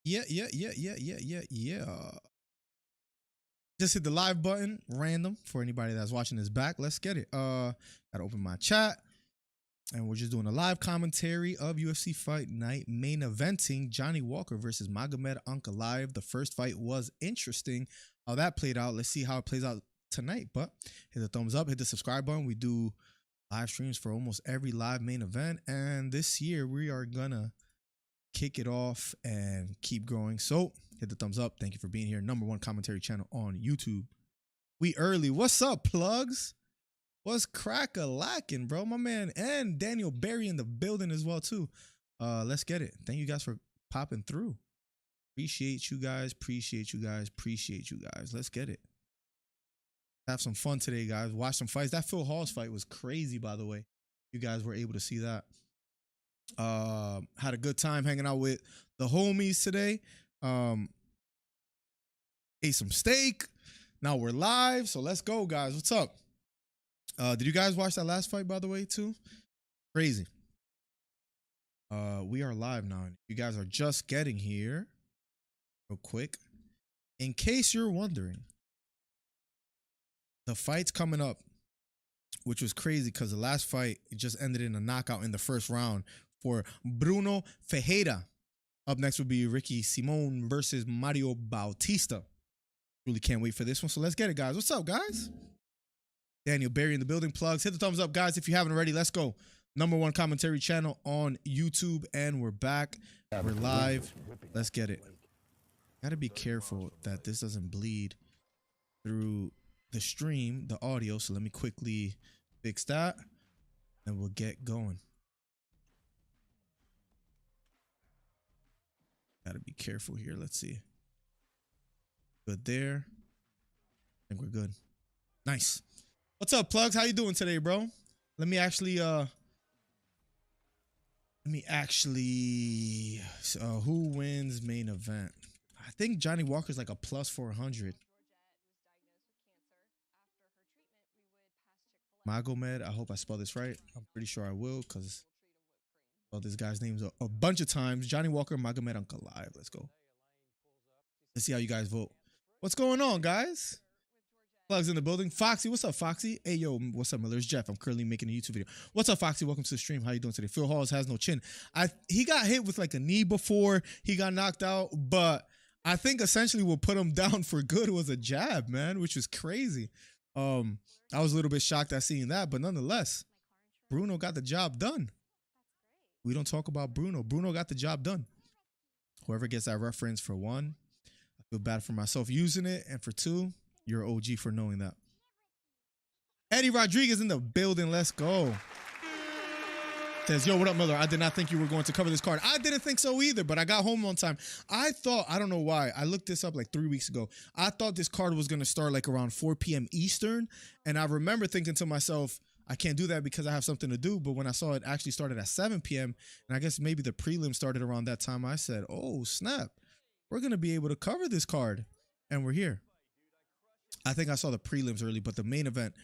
Yeah. Just hit the live button, random, for anybody that's watching this back. Let's get it. Gotta open my chat. And we're just doing a live commentary of UFC Fight Night main eventing Johnny Walker versus Magomed Ankalaev. The first fight was interesting. How that played out. Let's see how it plays out tonight. But hit the thumbs up, hit the subscribe button. We do live streams for almost every live main event. And this year we are gonna kick it off and keep growing. So hit the thumbs up. Thank you for being here. #1 commentary channel on YouTube. We early. What's up, plugs? What's crack-a-lacking, bro? My man and Daniel Barry in the building as well, too. Let's get it. Thank you guys for popping through. Appreciate you guys. Let's get it. Have some fun today, guys. Watch some fights. That Phil Hall's fight was crazy, by the way. You guys were able to see that. Had a good time hanging out with the homies today. Ate some steak. Now we're live, so let's go, guys. What's up? Did you guys watch that last fight, by the way, too? Crazy. We are live now. You guys are just getting here real quick. In case you're wondering, the fight's coming up, which was crazy because the last fight, it just ended in a knockout in the first round for Bruno Ferreira. Up next would be Ricky Simon versus Mario Bautista. Really can't wait for this one. So let's get it, guys. What's up, guys? Daniel Barry in the building. Plugs. Hit the thumbs up, guys, if you haven't already. Let's go. #1 commentary channel on YouTube. And we're back. We're live. Let's get it. Gotta be careful that this doesn't bleed through the stream, the audio. So let me quickly fix that. And we'll get going. Gotta be careful here. Let's see. Good there. I think we're good. Nice. What's up, plugs? How you doing today, bro? Let me actually who wins main event? I think Johnny Walker's like a +400. Magomed, I hope I spelled this right. I'm pretty sure I will, because I spelled this guy's names a bunch of times. Johnny Walker, Magomed Ankalaev. Let's go. Let's see how you guys vote. What's going on, guys? Plugs in the building. Foxy, what's up, Foxy? Hey, yo, what's up, Miller? It's Jeff. I'm currently making a YouTube video. What's up, Foxy? Welcome to the stream. How you doing today? Phil Halls has no chin. He got hit with like a knee before he got knocked out, but I think essentially what put him down for good was a jab, man, which was crazy. I was a little bit shocked at seeing that, but nonetheless, Bruno got the job done. We don't talk about Bruno. Bruno got the job done. Whoever gets that reference, for one, I feel bad for myself using it, and for two, you're OG for knowing that. Eddie Rodriguez in the building. Let's go. Says, yo, what up, Miller? I did not think you were going to cover this card. I didn't think so either, but I got home on time. I don't know why. I looked this up like 3 weeks ago. I thought this card was going to start like around 4 p.m. Eastern. And I remember thinking to myself, I can't do that because I have something to do. But when I saw it actually started at 7 p.m., and I guess maybe the prelim started around that time, I said, oh, snap. We're going to be able to cover this card. And we're here. I think I saw the prelims early, but the main event,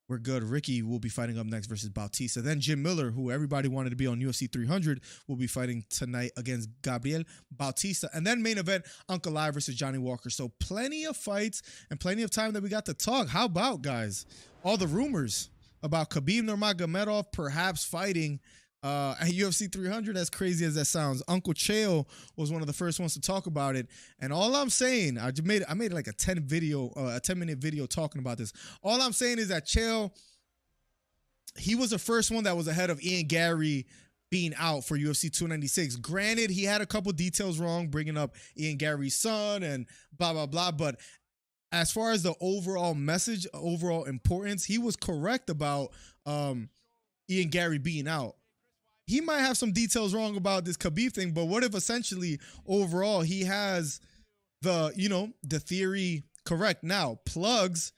we're good. Ricky will be fighting up next versus Bautista. Then Jim Miller, who everybody wanted to be on UFC 300, will be fighting tonight against Gabriel Bautista. And then main event, Ankalaev versus Johnny Walker. So plenty of fights and plenty of time that we got to talk. How about, guys, all the rumors about Khabib Nurmagomedov perhaps fighting at UFC 300, as crazy as that sounds. Uncle Chael was one of the first ones to talk about it. And all I'm saying, I made like a 10-minute video talking about this. All I'm saying is that Chael, he was the first one that was ahead of Ian Gary being out for UFC 296. Granted, he had a couple details wrong, bringing up Ian Gary's son and blah, blah, blah. But as far as the overall message, overall importance, he was correct about Ian Gary being out. He might have some details wrong about this Khabib thing, but what if essentially overall he has the theory correct? Now, Plugs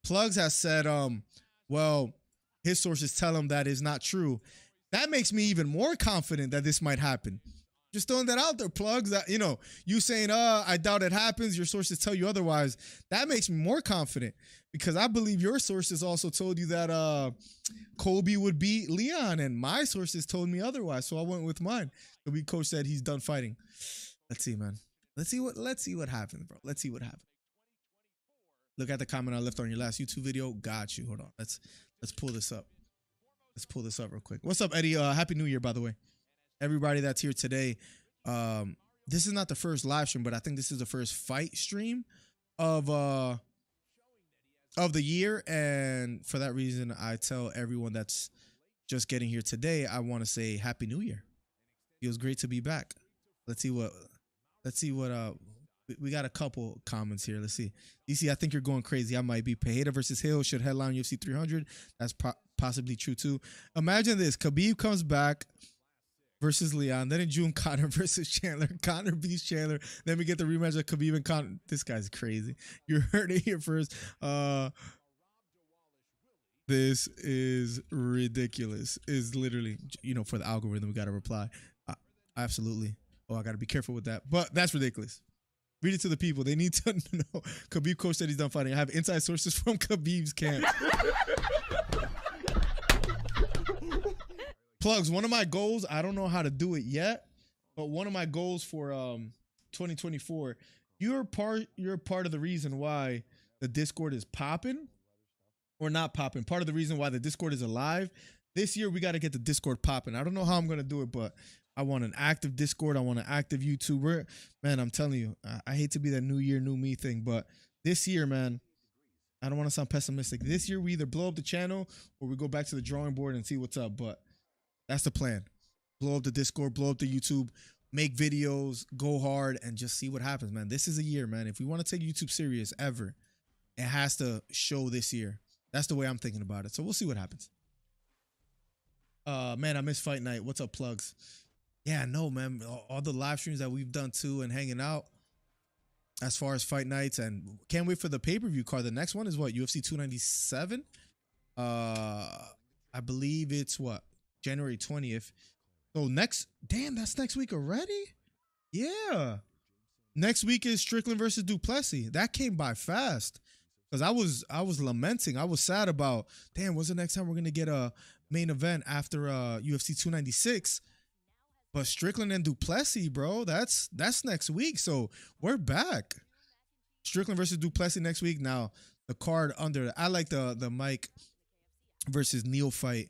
has said, well, his sources tell him that is not true. That makes me even more confident that this might happen. Just throwing that out there, Plugs. That, you saying, I doubt it happens. Your sources tell you otherwise. That makes me more confident because I believe your sources also told you that Colby would beat Leon, and my sources told me otherwise. So I went with mine. The weak coach said he's done fighting. Let's see, man. Let's see what happens, bro. Let's see what happens. Look at the comment I left on your last YouTube video. Got you. Hold on. Let's pull this up. Let's pull this up real quick. What's up, Eddie? Happy New Year, by the way. Everybody that's here today. This is not the first live stream, but I think this is the first fight stream of the year. And for that reason, I tell everyone that's just getting here today, I want to say Happy New Year. Feels great to be back. Let's see what we got a couple comments here. Let's see. DC, I think you're going crazy. I might be. Pereira versus Hill should headline UFC 300. That's possibly true too. Imagine this: Khabib comes back versus Leon. Then in June, Conor versus Chandler. Conor beats Chandler. Then we get the rematch of Khabib and Conor. This guy's crazy. You heard it here first. This is ridiculous. Is literally, for the algorithm, we got to reply. Absolutely. Oh, I got to be careful with that. But that's ridiculous. Read it to the people. They need to know. Khabib coach said he's done fighting. I have inside sources from Khabib's camp. Plugs, one of my goals, I don't know how to do it yet, but one of my goals for 2024, you're part of the reason why the Discord is popping or not popping. Part of the reason why the Discord is alive. This year, we got to get the Discord popping. I don't know how I'm going to do it, but I want an active Discord. I want an active YouTuber. Man, I'm telling you, I hate to be that new year, new me thing, but this year, man, I don't want to sound pessimistic. This year, we either blow up the channel or we go back to the drawing board and see what's up, but that's the plan. Blow up the Discord, blow up the YouTube, make videos, go hard, and just see what happens, man. This is a year, man. If we want to take YouTube serious ever, it has to show this year. That's the way I'm thinking about it. So we'll see what happens. Man, I miss Fight Night. What's up, plugs? Yeah, no, man. All the live streams that we've done too and hanging out as far as fight nights, and can't wait for the pay-per-view card. The next one is what? UFC 297? I believe it's what? January 20th. So that's next week already? Yeah. Next week is Strickland versus Duplessis. That came by fast. Because I was lamenting. I was sad about, damn, when's the next time we're gonna get a main event after UFC 296? But Strickland and Duplessis, bro, that's next week. So we're back. Strickland versus Duplessis next week. Now the card under, I like the Mike versus Neal fight.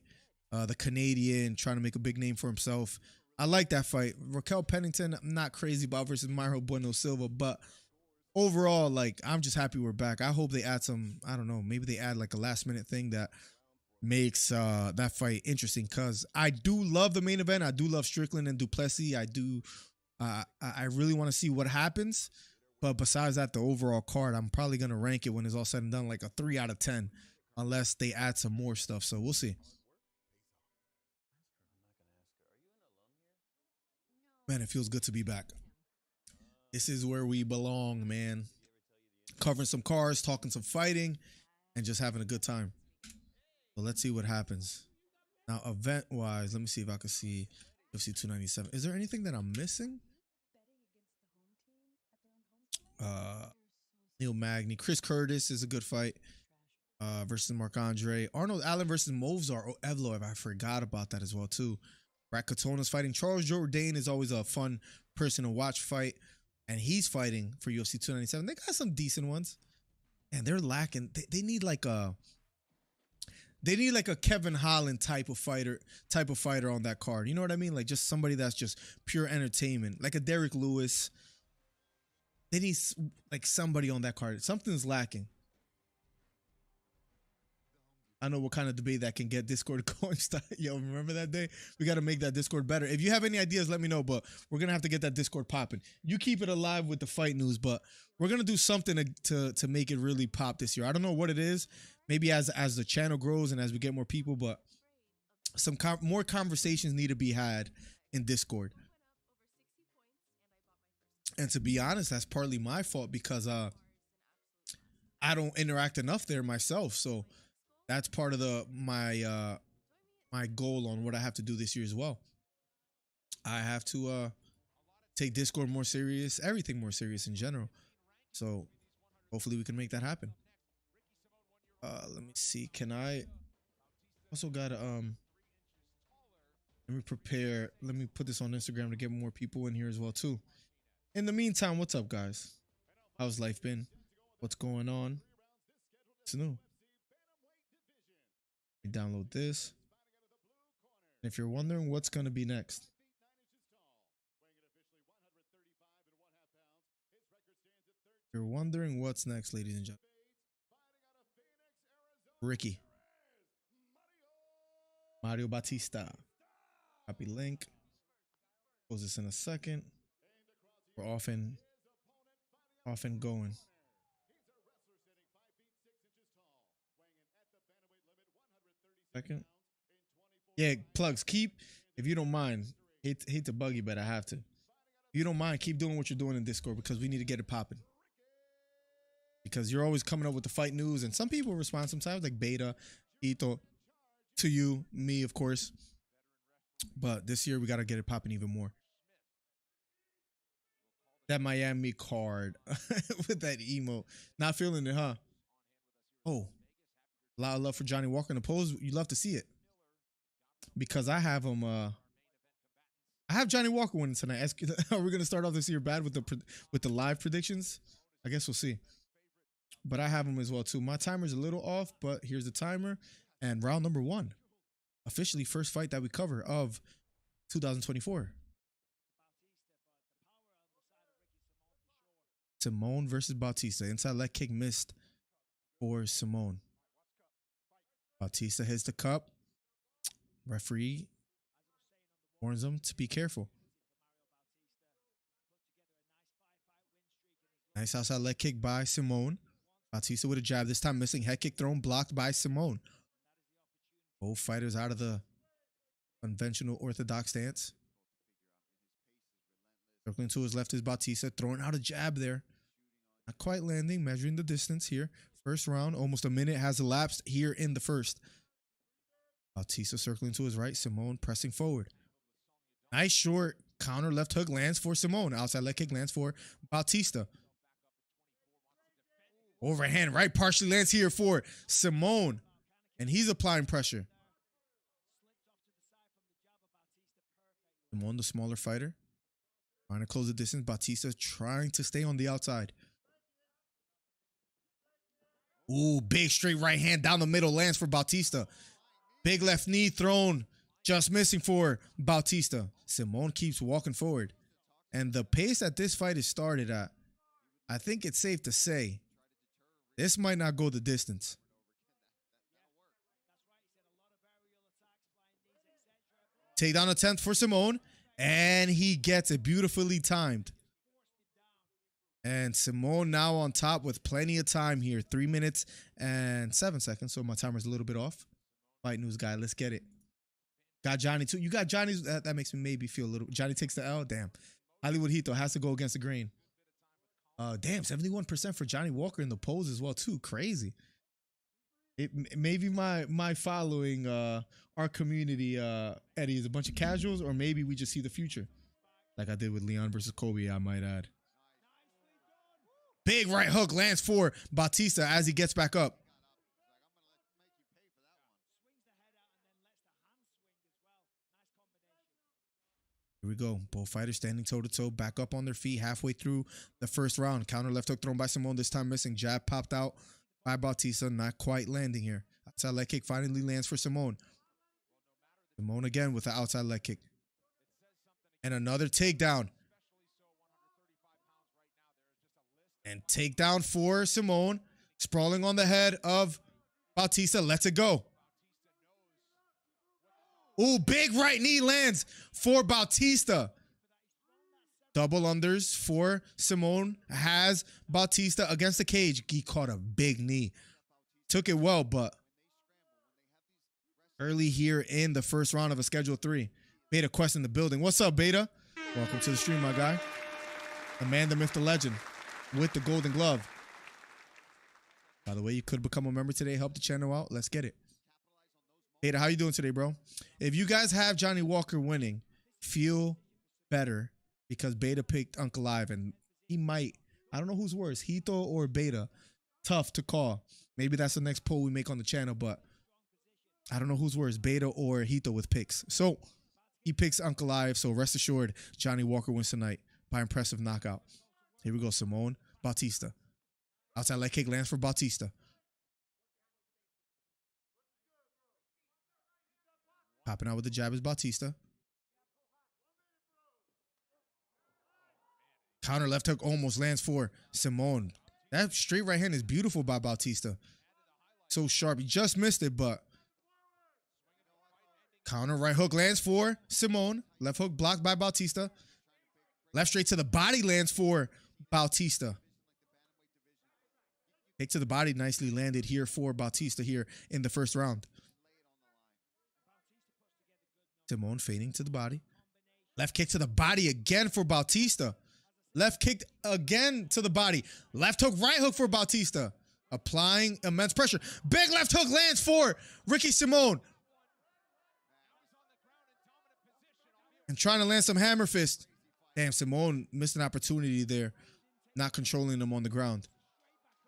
The Canadian trying to make a big name for himself. I like that fight. Raquel Pennington, I'm not crazy about versus Myro Bueno Silva, but overall, like, I'm just happy we're back. I hope they add some, I don't know, maybe they add like a last minute thing that makes that fight interesting, because I do love the main event. I do love Strickland and Duplessis. I really want to see what happens. But besides that, the overall card, I'm probably going to rank it when it's all said and done like a 3 out of 10, unless they add some more stuff. So we'll see. Man, it feels good to be back. This is where we belong, man. Covering some cars, talking some fighting, and just having a good time. So let's see what happens. Now, event-wise, let me see if I can see UFC 297. Is there anything that I'm missing? Neil Magny. Chris Curtis is a good fight versus Marc Andre. Arnold Allen versus Movsar Evloev. I forgot about that as well, too. Brad Katona's fighting. Charles Jourdain is always a fun person to watch fight, and he's fighting for UFC 297. They got some decent ones, and they're lacking. They need like a Kevin Holland type of fighter on that card. You know what I mean? Like just somebody that's just pure entertainment, like a Derek Lewis. They need like somebody on that card. Something's lacking. I know what kind of debate that can get Discord going. Yo, remember that day? We got to make that Discord better. If you have any ideas, let me know, but we're going to have to get that Discord popping. You keep it alive with the fight news, but we're going to do something to make it really pop this year. I don't know what it is. Maybe as the channel grows and as we get more people, but some more conversations need to be had in Discord. And to be honest, that's partly my fault because I don't interact enough there myself. So that's part of my goal on what I have to do this year as well. I have to take Discord more serious, everything more serious in general. So hopefully we can make that happen. Let me see. Can I also gotta let me prepare. Let me put this on Instagram to get more people in here as well too. In the meantime, what's up, guys? How's life been? What's going on? It's new. You download this. And if you're wondering what's going to be next, if you're wondering what's next, ladies and gentlemen, Ricky, Mario Batista. Copy link. Post this in a second. We're often going. Second. Yeah, plugs. Keep, if you don't mind, hate to bug you, but I have to. If you don't mind, keep doing what you're doing in Discord because we need to get it popping. Because you're always coming up with the fight news, and some people respond sometimes, like Beta, Ito, to you, me, of course. But this year we got to get it popping even more. That Miami card with that emo. Not feeling it, huh? Oh, a lot of love for Johnny Walker in the polls. You love to see it. Because I have him, I have Johnny Walker winning tonight. Are we gonna start off this year bad with the live predictions? I guess we'll see. But I have him as well too. My timer's a little off, but here's the timer. And round number 1. Officially first fight that we cover of 2024. Simone versus Bautista. Inside leg kick missed for Simone. Bautista hits the cup. Referee warns him to be careful. Nice outside leg kick by Simone. Bautista with a jab, this time missing. Head kick thrown, blocked by Simone. Both fighters out of the conventional orthodox stance. Circling to his left is Bautista, throwing out a jab there. Not quite landing, measuring the distance here. First round, almost a minute has elapsed here in the first. Bautista circling to his right, Simone pressing forward. Nice short counter left hook lands for Simone. Outside leg kick lands for Bautista. Overhand right partially lands here for Simone. And he's applying pressure. Simone, the smaller fighter. Trying to close the distance. Bautista trying to stay on the outside. Ooh, big straight right hand down the middle lands for Bautista. Big left knee thrown. Just missing for Bautista. Simone keeps walking forward. And the pace that this fight is started at, I think it's safe to say, this might not go the distance. Takedown attempt for Simone. And he gets it beautifully timed. And Simone now on top with plenty of time here. 3 minutes and 7 seconds. So my timer's a little bit off. Fight news guy, let's get it. Got Johnny too. You got Johnny's. That makes me maybe feel a little. Johnny takes the L. Damn. Hollywood Heat though has to go against the grain. Damn, 71% for Johnny Walker in the polls as well too. Crazy. It maybe my following our community Eddie is a bunch of casuals, or maybe we just see the future, like I did with Leon versus Kobe. I might add. Big right hook lands for Bautista as he gets back up. Here we go. Both fighters standing toe-to-toe, back up on their feet halfway through the first round. Counter left hook thrown by Simone, this time missing. Jab popped out by Bautista, not quite landing here. Outside leg kick finally lands for Simone. Simone again with the outside leg kick. And another takedown. And takedown for Simone. Sprawling on the head of Bautista. Lets it go. Ooh, big right knee lands for Bautista. Double unders for Simone. Has Bautista against the cage. He caught a big knee. Took it well, but early here in the first round of a Schedule 3. Beta Quest in the building. What's up, Beta? Welcome to the stream, my guy. The man, the myth, the legend with the golden glove. By the way, you could become a member today. Help the channel out. Let's get it. Beta, how you doing today, bro? If you guys have Johnny Walker winning, feel better because Beta picked Ankalaev, and he might, I don't know who's worse, Hito or Beta. Tough to call. Maybe that's the next poll we make on the channel, but I don't know who's worse, Beta or Hito with picks. So he picks Ankalaev, so rest assured Johnny Walker wins tonight. by impressive knockout. Here we go, Simone. Bautista. Outside leg kick lands for Bautista. Popping out with the jab is Bautista. Counter left hook almost lands for Simone. That straight right hand is beautiful by Bautista. So sharp. He just missed it, but counter right hook lands for Simone. Left hook blocked by Bautista. Left straight to the body lands for Bautista. Kick to the body nicely landed here for Bautista here in the first round. Simone fading to the body. Left kick to the body again for Bautista. Left kick again to the body. Left hook, right hook for Bautista. Applying immense pressure. Big left hook lands for Ricky Simone. And trying to land some hammer fist. Damn, Simone missed an opportunity there. Not controlling him on the ground.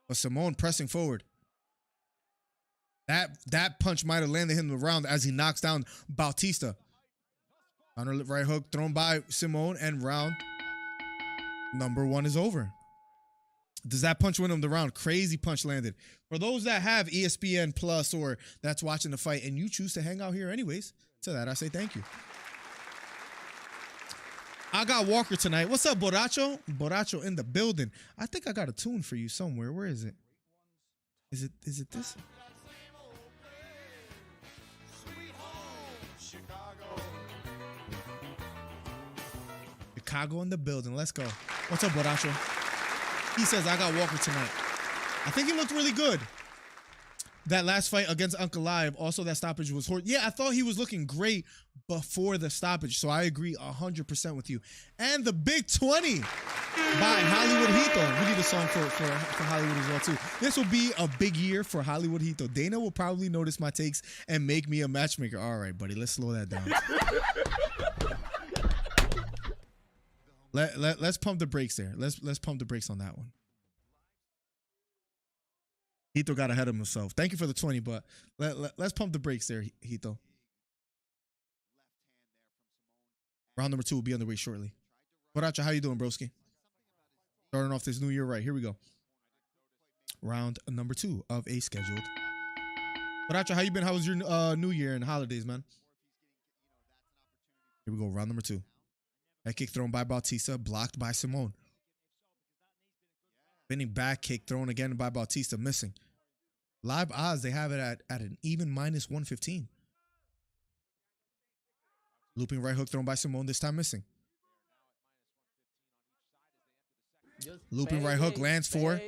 But Simone pressing forward. That punch might have landed him in the round as he knocks down Bautista. Counter right hook thrown by Simone, and round number 1 is over. Does that punch win him the round? Crazy punch landed. For those that have ESPN Plus or that's watching the fight and you choose to hang out here anyways, to that I say thank you. I got Walker tonight. What's up, Borracho? Borracho in the building. I think I got a tune for you somewhere. Where is it? Is it this? Chicago in the building. Let's go. What's up, Borracho? He says, I got Walker tonight. I think he looked really good. That last fight against Ankalaev, also that stoppage was horrible. Yeah, I thought he was looking great before the stoppage, so I agree 100% with you. And the Big 20 by Hollywood Hito. We need a song for Hollywood as well, too. This will be a big year for Hollywood Hito. Dana will probably notice my takes and make me a matchmaker. All right, buddy, let's slow that down. Let's pump the brakes there. Let's pump the brakes on that one. Hito got ahead of himself. Thank you for the 20, but let's pump the brakes there, Hito. Round number 2 will be underway shortly. Boracha, how you doing, broski? Starting off this new year right. Here we go. Round number 2 of a scheduled. Boracha, how you been? How was your new year and holidays, man? Here we go. Round number 2. That kick thrown by Bautista, blocked by Simone. Spinning back kick thrown again by Bautista, missing. Live odds, they have it at an even -115. Looping right hook thrown by Simone, this time missing. Looping right hook lands for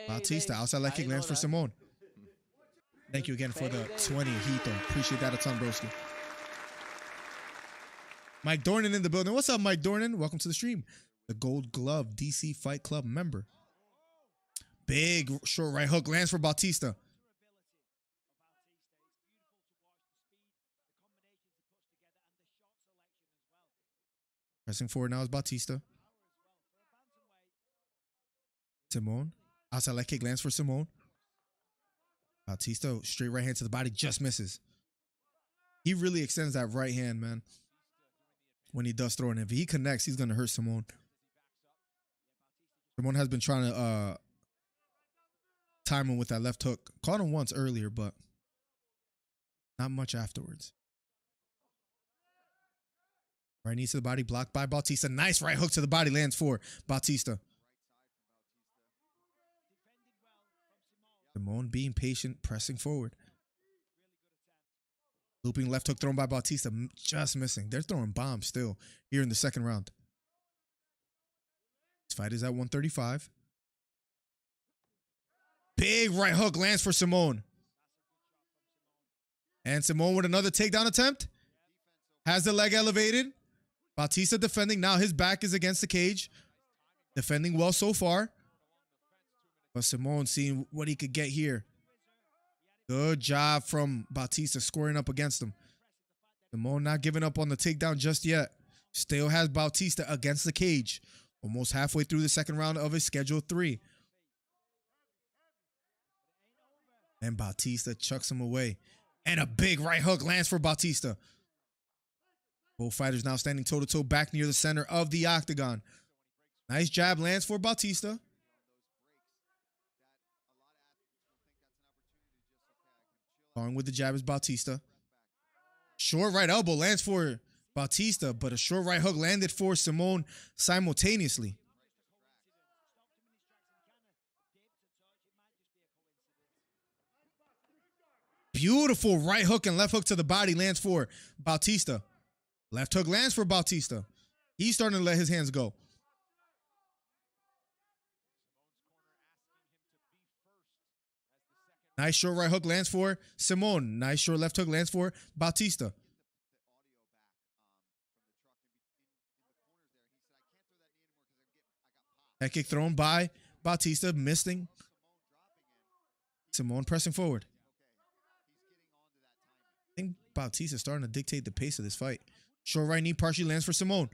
Bautista. Outside leg kick lands for Simone. Thank you again for the 20, Hito. Appreciate that a ton, broski. Mike Dornan in the building. What's up, Mike Dornan? Welcome to the stream. The Gold Glove DC Fight Club member. Big short right hook lands for Bautista. Pressing forward now is Bautista. Simone. Outside leg kick lands for Simone. Bautista, straight right hand to the body, just misses. He really extends that right hand, man. When he does throw it in. If he connects, he's going to hurt Simone. Simone has been trying to time him with that left hook. Caught him once earlier, but not much afterwards. Right knee to the body, blocked by Bautista. Nice right hook to the body, lands for Bautista. Simone being patient, pressing forward. Looping left hook thrown by Bautista, just missing. They're throwing bombs still here in the second round. This fight is at 135. Big right hook lands for Simone. And Simone with another takedown attempt. Has the leg elevated. Bautista defending. Now his back is against the cage. Defending well so far. But Simone seeing what he could get here. Good job from Bautista scoring up against him. Simone not giving up on the takedown just yet. Still has Bautista against the cage. Almost halfway through the second round of his schedule 3. And Bautista chucks him away. And a big right hook lands for Bautista. Both fighters now standing toe-to-toe back near the center of the octagon. Nice jab lands for Bautista. Going with the jab is Bautista. Short right elbow lands for Bautista, but a short right hook landed for Simone simultaneously. Beautiful right hook and left hook to the body lands for Bautista. Left hook lands for Bautista. He's starting to let his hands go. Nice short right hook lands for Simone. Nice short left hook lands for Bautista. Head kick thrown by Bautista, missing. Simone pressing forward. I think Bautista's starting to dictate the pace of this fight. Short right knee partially lands for Simone.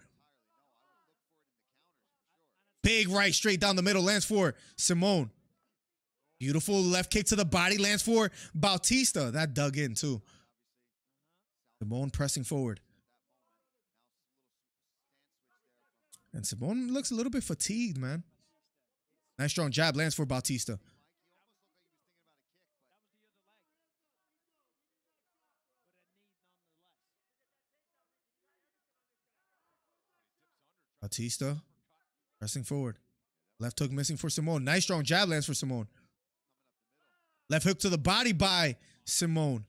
Big right straight down the middle lands for Simone. Beautiful left kick to the body lands for Bautista. That dug in too. Simone pressing forward. And Simone looks a little bit fatigued, man. Nice strong jab lands for Bautista. Bautista pressing forward. Left hook missing for Simone. Nice strong jab lands for Simone. Left hook to the body by Simone.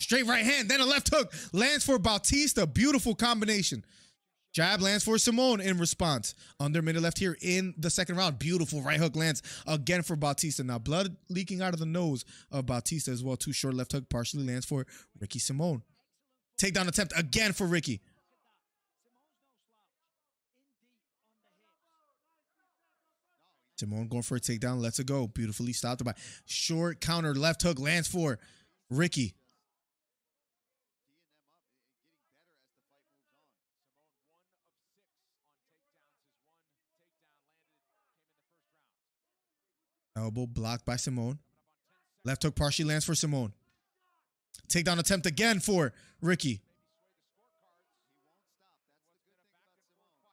Straight right hand, then a left hook lands for Bautista. Beautiful combination. Jab lands for Simone in response. Under minute left here in the second round. Beautiful right hook lands again for Bautista. Now blood leaking out of the nose of Bautista as well. Too short left hook partially lands for Ricky Simone. Takedown attempt again for Ricky. Simone going for a takedown, lets it go. Beautifully stopped by short counter left hook lands for Ricky. Elbow blocked by Simone. Left hook partially lands for Simone. Takedown attempt again for Ricky.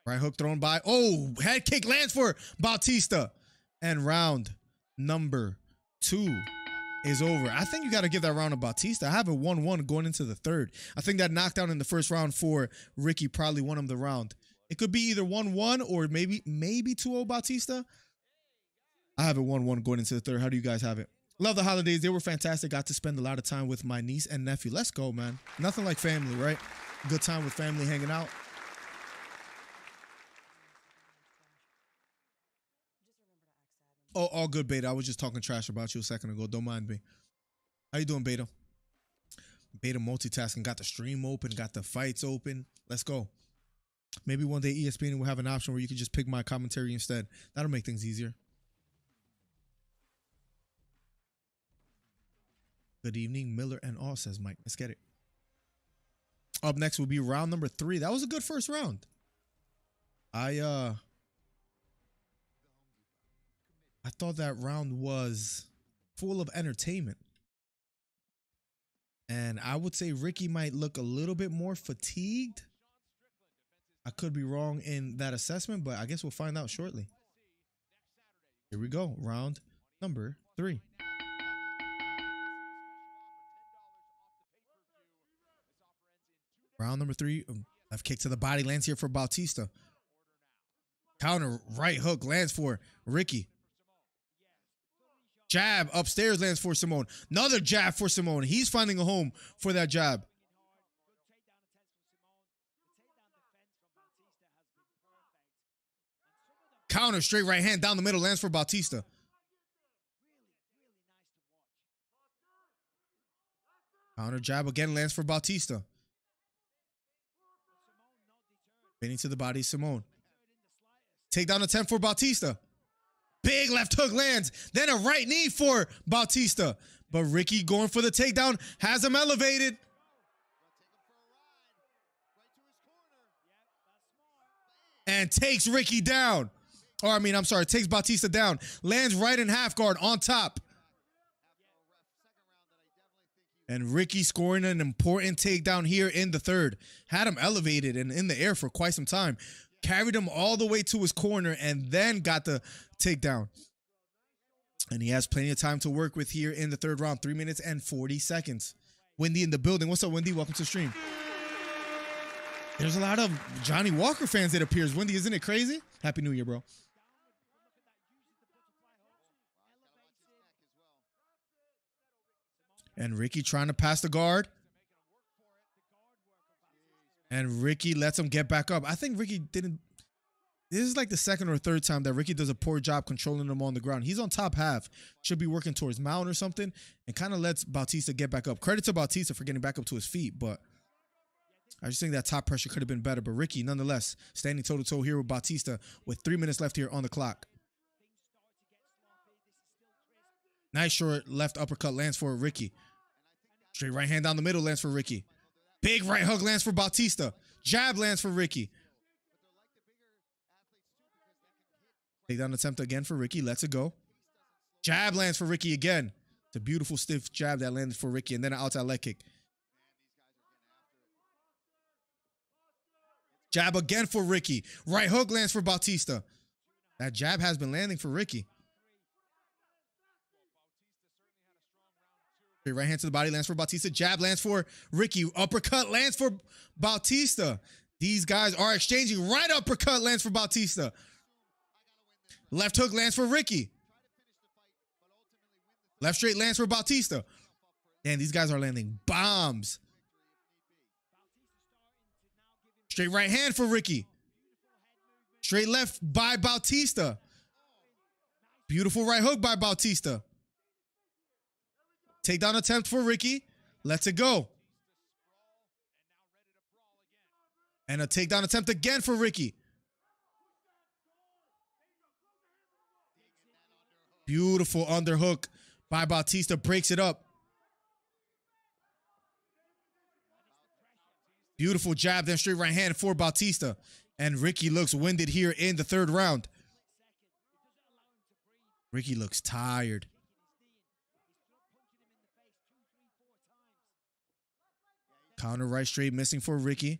Right hook thrown by. Oh, head kick lands for Bautista. And round number 2 is over. I think you got to give that round to Bautista. I have a 1-1 going into the third. I think that knockdown in the first round for Ricky probably won him the round. It could be either 1-1 or maybe 2-0 Bautista. I have a 1-1 going into the third. How do you guys have it? Love the holidays. They were fantastic. Got to spend a lot of time with my niece and nephew. Let's go, man. Nothing like family, right? Good time with family hanging out. Oh, all good, Beta. I was just talking trash about you a second ago. Don't mind me. How you doing, Beta? Beta multitasking. Got the stream open. Got the fights open. Let's go. Maybe one day ESPN will have an option where you can just pick my commentary instead. That'll make things easier. Good evening, Miller and all, says Mike. Let's get it. Up next will be round number 3. That was a good first round. I thought that round was full of entertainment. And I would say Ricky might look a little bit more fatigued. I could be wrong in that assessment, but I guess we'll find out shortly. Here we go. Round number 3. Round number 3. Left kick to the body lands here for Bautista. Counter right hook lands for Ricky. Jab upstairs lands for Simone. Another jab for Simone. He's finding a home for that jab. Counter straight right hand down the middle lands for Bautista. Counter jab again lands for Bautista. Bending to the body, Simone. Takedown attempt for Bautista. Big left hook lands. Then a right knee for Bautista. But Ricky going for the takedown has him elevated. And takes Ricky down. Or takes Bautista down. Lands right in half guard on top. And Ricky scoring an important takedown here in the third. Had him elevated and in the air for quite some time. Carried him all the way to his corner and then got the takedown. And he has plenty of time to work with here in the third round. 3 minutes and 40 seconds. Wendy in the building. What's up, Wendy? Welcome to the stream. There's a lot of Johnny Walker fans, it appears. Wendy, isn't it crazy? Happy New Year, bro. And Ricky trying to pass the guard. And Ricky lets him get back up. I think Ricky didn't. This is like the second or third time that Ricky does a poor job controlling him on the ground. He's on top half. Should be working towards mount or something. And kind of lets Bautista get back up. Credit to Bautista for getting back up to his feet. But I just think that top pressure could have been better. But Ricky, nonetheless, standing toe-to-toe here with Bautista with 3 minutes left here on the clock. Nice short left uppercut lands for Ricky. Straight right hand down the middle lands for Ricky. Big right hook lands for Bautista. Jab lands for Ricky. Takedown attempt again for Ricky. Lets it go. Jab lands for Ricky again. It's a beautiful stiff jab that landed for Ricky. And then an outside leg kick. Jab again for Ricky. Right hook lands for Bautista. That jab has been landing for Ricky. Right hand to the body lands for Bautista. Jab lands for Ricky. Uppercut lands for Bautista. These guys are exchanging. Right uppercut lands for Bautista. Left hook lands for Ricky. Left straight lands for Bautista. And these guys are landing bombs. Straight right hand for Ricky. Straight left by Bautista. Beautiful right hook by Bautista. Takedown attempt for Ricky. Lets it go. And a takedown attempt again for Ricky. Beautiful underhook by Bautista. Breaks it up. Beautiful jab, then straight right hand for Bautista. And Ricky looks winded here in the third round. Ricky looks tired. Counter right straight missing for Ricky.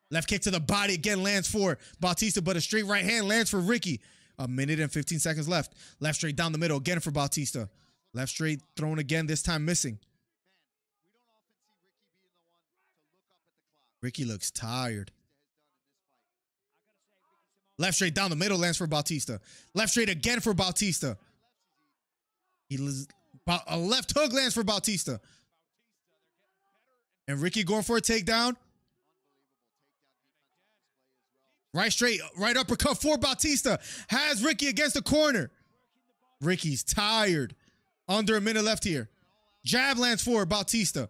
Left kick to the body again lands for Bautista, but a straight right hand lands for Ricky. 1 minute and 15 seconds left. Left straight down the middle again for Bautista. Left straight thrown again, this time missing. Ricky looks tired. Left straight down the middle lands for Bautista. Left straight again for Bautista. A left hook lands for Bautista. And Ricky going for a takedown. Right straight, right uppercut for Bautista. Has Ricky against the corner. Ricky's tired. Under a minute left here. Jab lands for Bautista.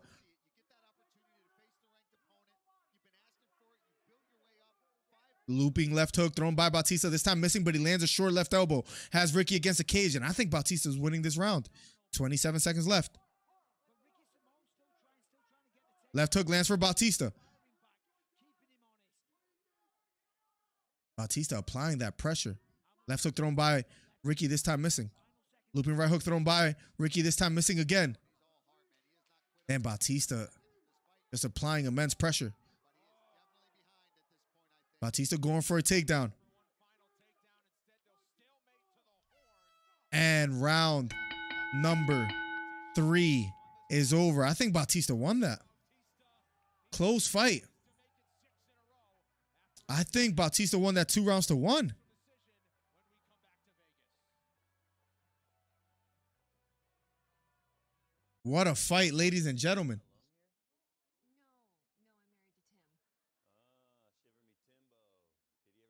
Looping left hook thrown by Bautista. This time missing, but he lands a short left elbow. Has Ricky against the cage, and I think Bautista's winning this round. 27 seconds left. Left hook lands for Bautista. Bautista applying that pressure. Left hook thrown by Ricky, this time missing. Looping right hook thrown by Ricky, this time missing again. And Bautista just applying immense pressure. Bautista going for a takedown. And round number 3 is over. I think Bautista won that. Close fight. I think Bautista won that 2 rounds to 1. What a fight, ladies and gentlemen.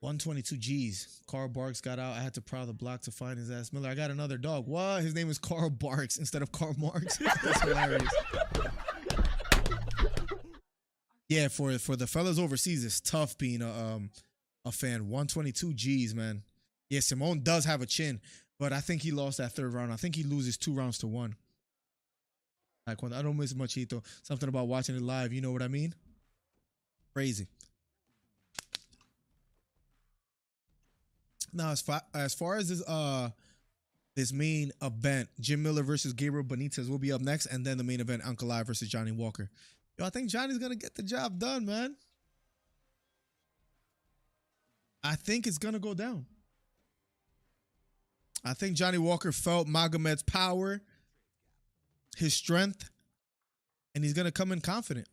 122 G's. Carl Barks got out. I had to prowl the block to find his ass. Miller, I got another dog. What? His name is Carl Barks instead of Karl Marx. That's hilarious. Yeah, for the fellas overseas, it's tough being a fan. 122 G's, man. Yeah, Simone does have a chin, but I think he lost that 3rd round. I think he loses 2 rounds to 1. Like, I don't miss Machito. Something about watching it live. You know what I mean? Crazy. Now, as far as this main event. Jim Miller versus Gabriel Benitez will be up next, and then the main event, Ankalaev versus Johnny Walker. Yo, I think Johnny's gonna get the job done, man. I think it's gonna go down. I think Johnny Walker felt Magomed's power, his strength, and he's gonna come in confident.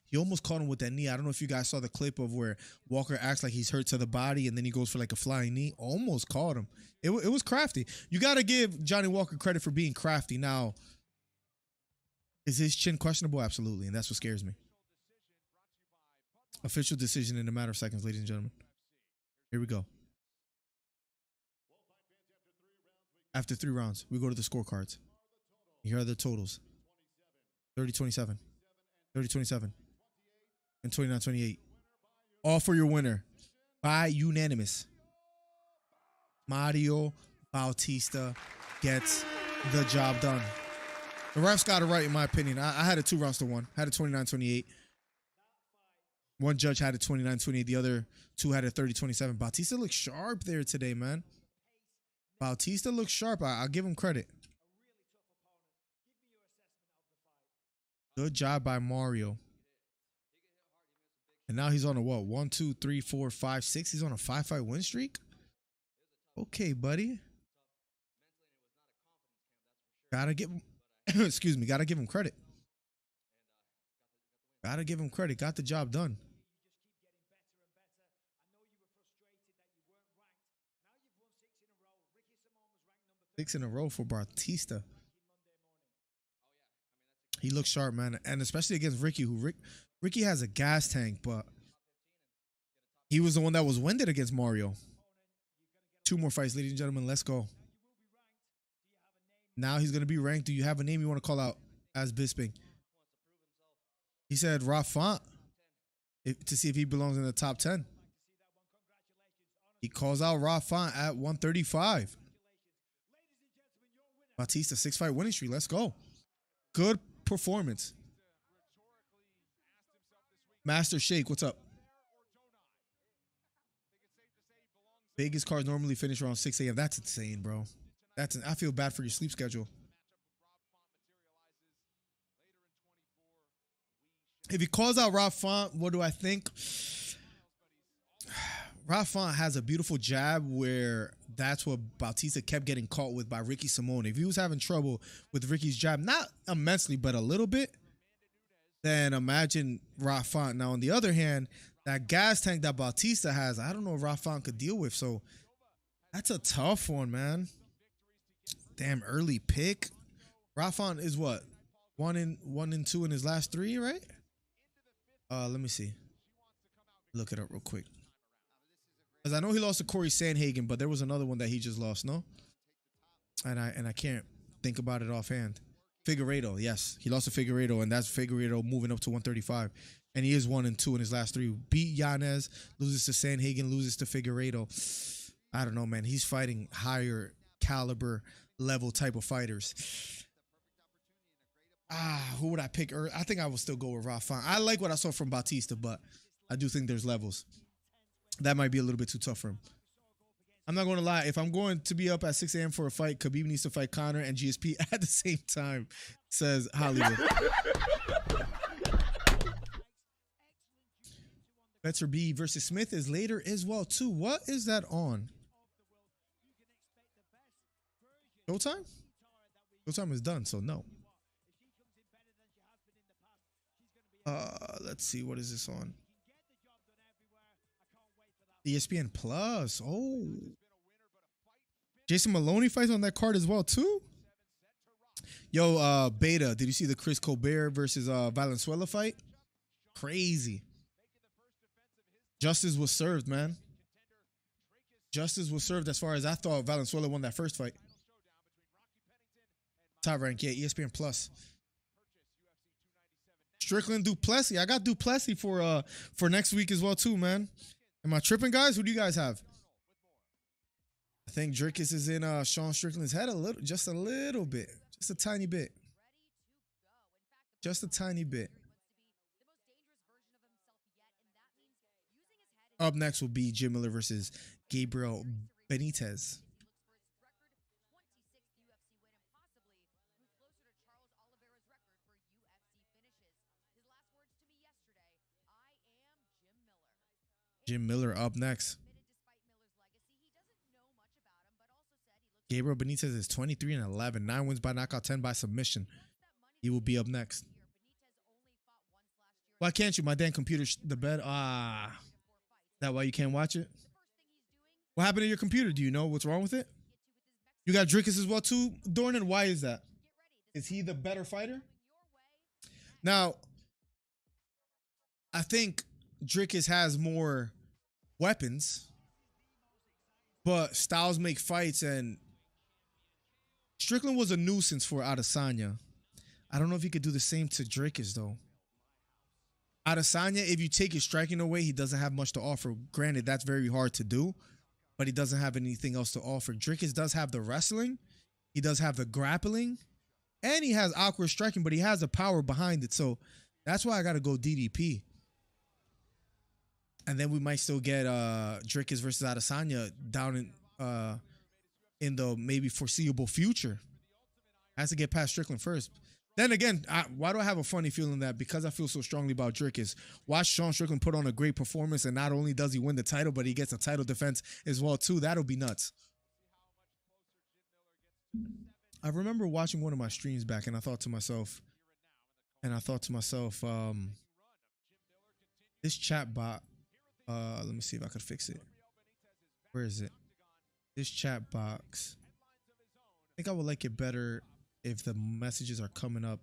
He almost caught him with that knee. I don't know if you guys saw the clip of where Walker acts like he's hurt to the body and then he goes for like a flying knee. Almost caught him. It was crafty. You got to give Johnny Walker credit for being crafty. Now, is his chin questionable? Absolutely. And that's what scares me. Official decision in a matter of seconds, ladies and gentlemen. Here we go. After 3 rounds, we go to the scorecards. Here are the totals. 30-27. 30-27. And 29-28. All for your winner. By unanimous. Mario Bautista gets the job done. The refs got it right, in my opinion. I had it 2 rounds to 1. Had it 29-28. One judge had it 29-28. The other 2 had it 30-27. Bautista looks sharp there today, man. Bautista looks sharp. I'll give him credit. Good job by Mario. And now he's on a what? 1, 2, 3, 4, 5, 6. He's on a 5-fight win streak. Okay, buddy. Gotta give him, excuse me, gotta give him credit. Gotta give him credit. Got the job done. 6 in a row for Bautista. He looks sharp, man. And especially against Ricky, Ricky has a gas tank, but he was the one that was winded against Mario. 2 more fights, ladies and gentlemen. Let's go. Now he's going to be ranked. Do you have a name you want to call out as Bisping? He said Rafont to see if he belongs in the top 10. He calls out Rafont at 135. Bautista, 6-fight winning streak. Let's go. Good performance. Master Shake, what's up? Vegas cards normally finish around 6 a.m. That's insane, bro. I feel bad for your sleep schedule. If he calls out Rob Font, what do I think? Rob Font has a beautiful jab where that's what Bautista kept getting caught with by Ricky Simone. If he was having trouble with Ricky's jab, not immensely, but a little bit, then imagine Rob Font. Now, on the other hand, that gas tank that Bautista has, I don't know if Rob Font could deal with. So that's a tough one, man. Damn, early pick. Rob Font is what? 1 and 2 in his last 3, right? Let me see. Look it up real quick. Because I know he lost to Corey Sandhagen, but there was another one that he just lost, no? And I can't think about it offhand. Figueiredo, yes. He lost to Figueiredo, and that's Figueiredo moving up to 135. And he is 1 and 2 in his last 3. Beat Yanez, loses to Sandhagen, loses to Figueiredo. I don't know, man. He's fighting higher caliber level type of fighters. Who would I pick? I think I would still go with Rob Font. I like what I saw from Bautista, but I do think there's levels. That might be a little bit too tough for him. I'm not going to lie. If I'm going to be up at 6 a.m. for a fight, Khabib needs to fight Conor and GSP at the same time, says Hollywood. Betzer B versus Smith is later as well, too. What is that on? Showtime? Showtime is done, so no. Let's see. What is this on? ESPN Plus. Oh. Jason Maloney fights on that card as well, too? Yo, Beta, did you see the Chris Colbert versus Valenzuela fight? Crazy. Justice was served, man. Justice was served as far as I thought Valenzuela won that first fight. Top rank, yeah, ESPN Plus. Strickland Duplessis. I got Duplessis for next week as well, too, man. Am I tripping, guys? Who do you guys have? I think Drickus is in Sean Strickland's head just a little bit. Just a tiny bit. Just a tiny bit. Up next will be Jim Miller versus Gabriel Benitez. Jim Miller up next. Gabriel Benitez is 23-11. 9 wins by knockout, 10 by submission. He will be up next. Why can't you? My damn computer, the bed. That why you can't watch it? What happened to your computer? Do you know what's wrong with it? You got Drickus as well too, Dornan. Why is that? Is he the better fighter? Now, I think Drickus has more weapons, but styles make fights, and Strickland was a nuisance for Adesanya. I don't know if he could do the same to Drickus though. Adesanya, if you take his striking away, he doesn't have much to offer. Granted, that's very hard to do, but he doesn't have anything else to offer. Drickus does have the wrestling, he does have the grappling, and he has awkward striking, but he has the power behind it. So that's why I got to go DDP. And then we might still get Drickus versus Adesanya down in the maybe foreseeable future. Has to get past Strickland first. Then again, why do I have a funny feeling that because I feel so strongly about Drickus, watch Sean Strickland put on a great performance, and not only does he win the title, but he gets a title defense as well too. That'll be nuts. I remember watching one of my streams back, and I thought to myself, this chat bot, let me see if I could fix it. Where is it? This chat box. I think I would like it better if the messages are coming up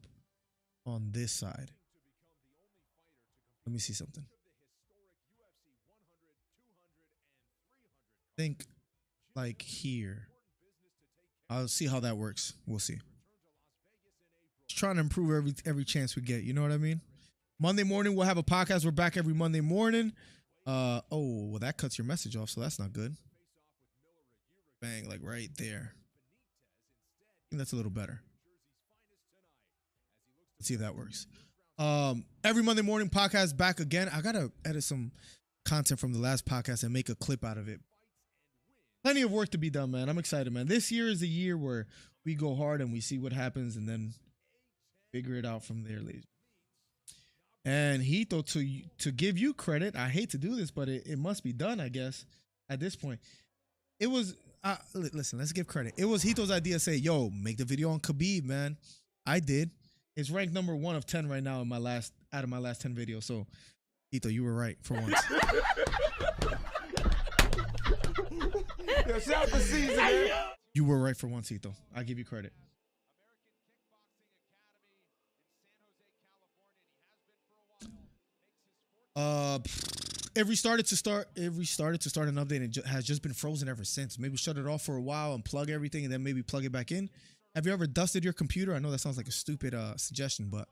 on this side. Let me see something. I think like here. I'll see how that works. We'll see. Just trying to improve every chance we get. You know what I mean? Monday morning, we'll have a podcast. We're back every Monday morning. Oh, well, that cuts your message off, so that's not good. Bang, like right there. I think that's a little better. Let's see if that works. Every Monday morning podcast back again. I gotta edit some content from the last podcast and make a clip out of it. Plenty of work to be done, man. I'm excited, man. This year is a year where we go hard and we see what happens and then figure it out from there, ladies. And Hito, to give you credit, I hate to do this, but it must be done, I guess, at this point. It was, listen, let's give credit. It was Hito's idea to say, yo, make the video on Khabib, man. I did. It's ranked number 1 of 10 right now in out of my last 10 videos. So, Hito, you were right for once. Yo, shout out to Caesar, man. You were right for once, Hito. I give you credit. It restarted to start an update and it has just been frozen ever since. Maybe shut it off for a while, unplug everything, and then maybe plug it back in. Have you ever dusted your computer? I know that sounds like a stupid suggestion, but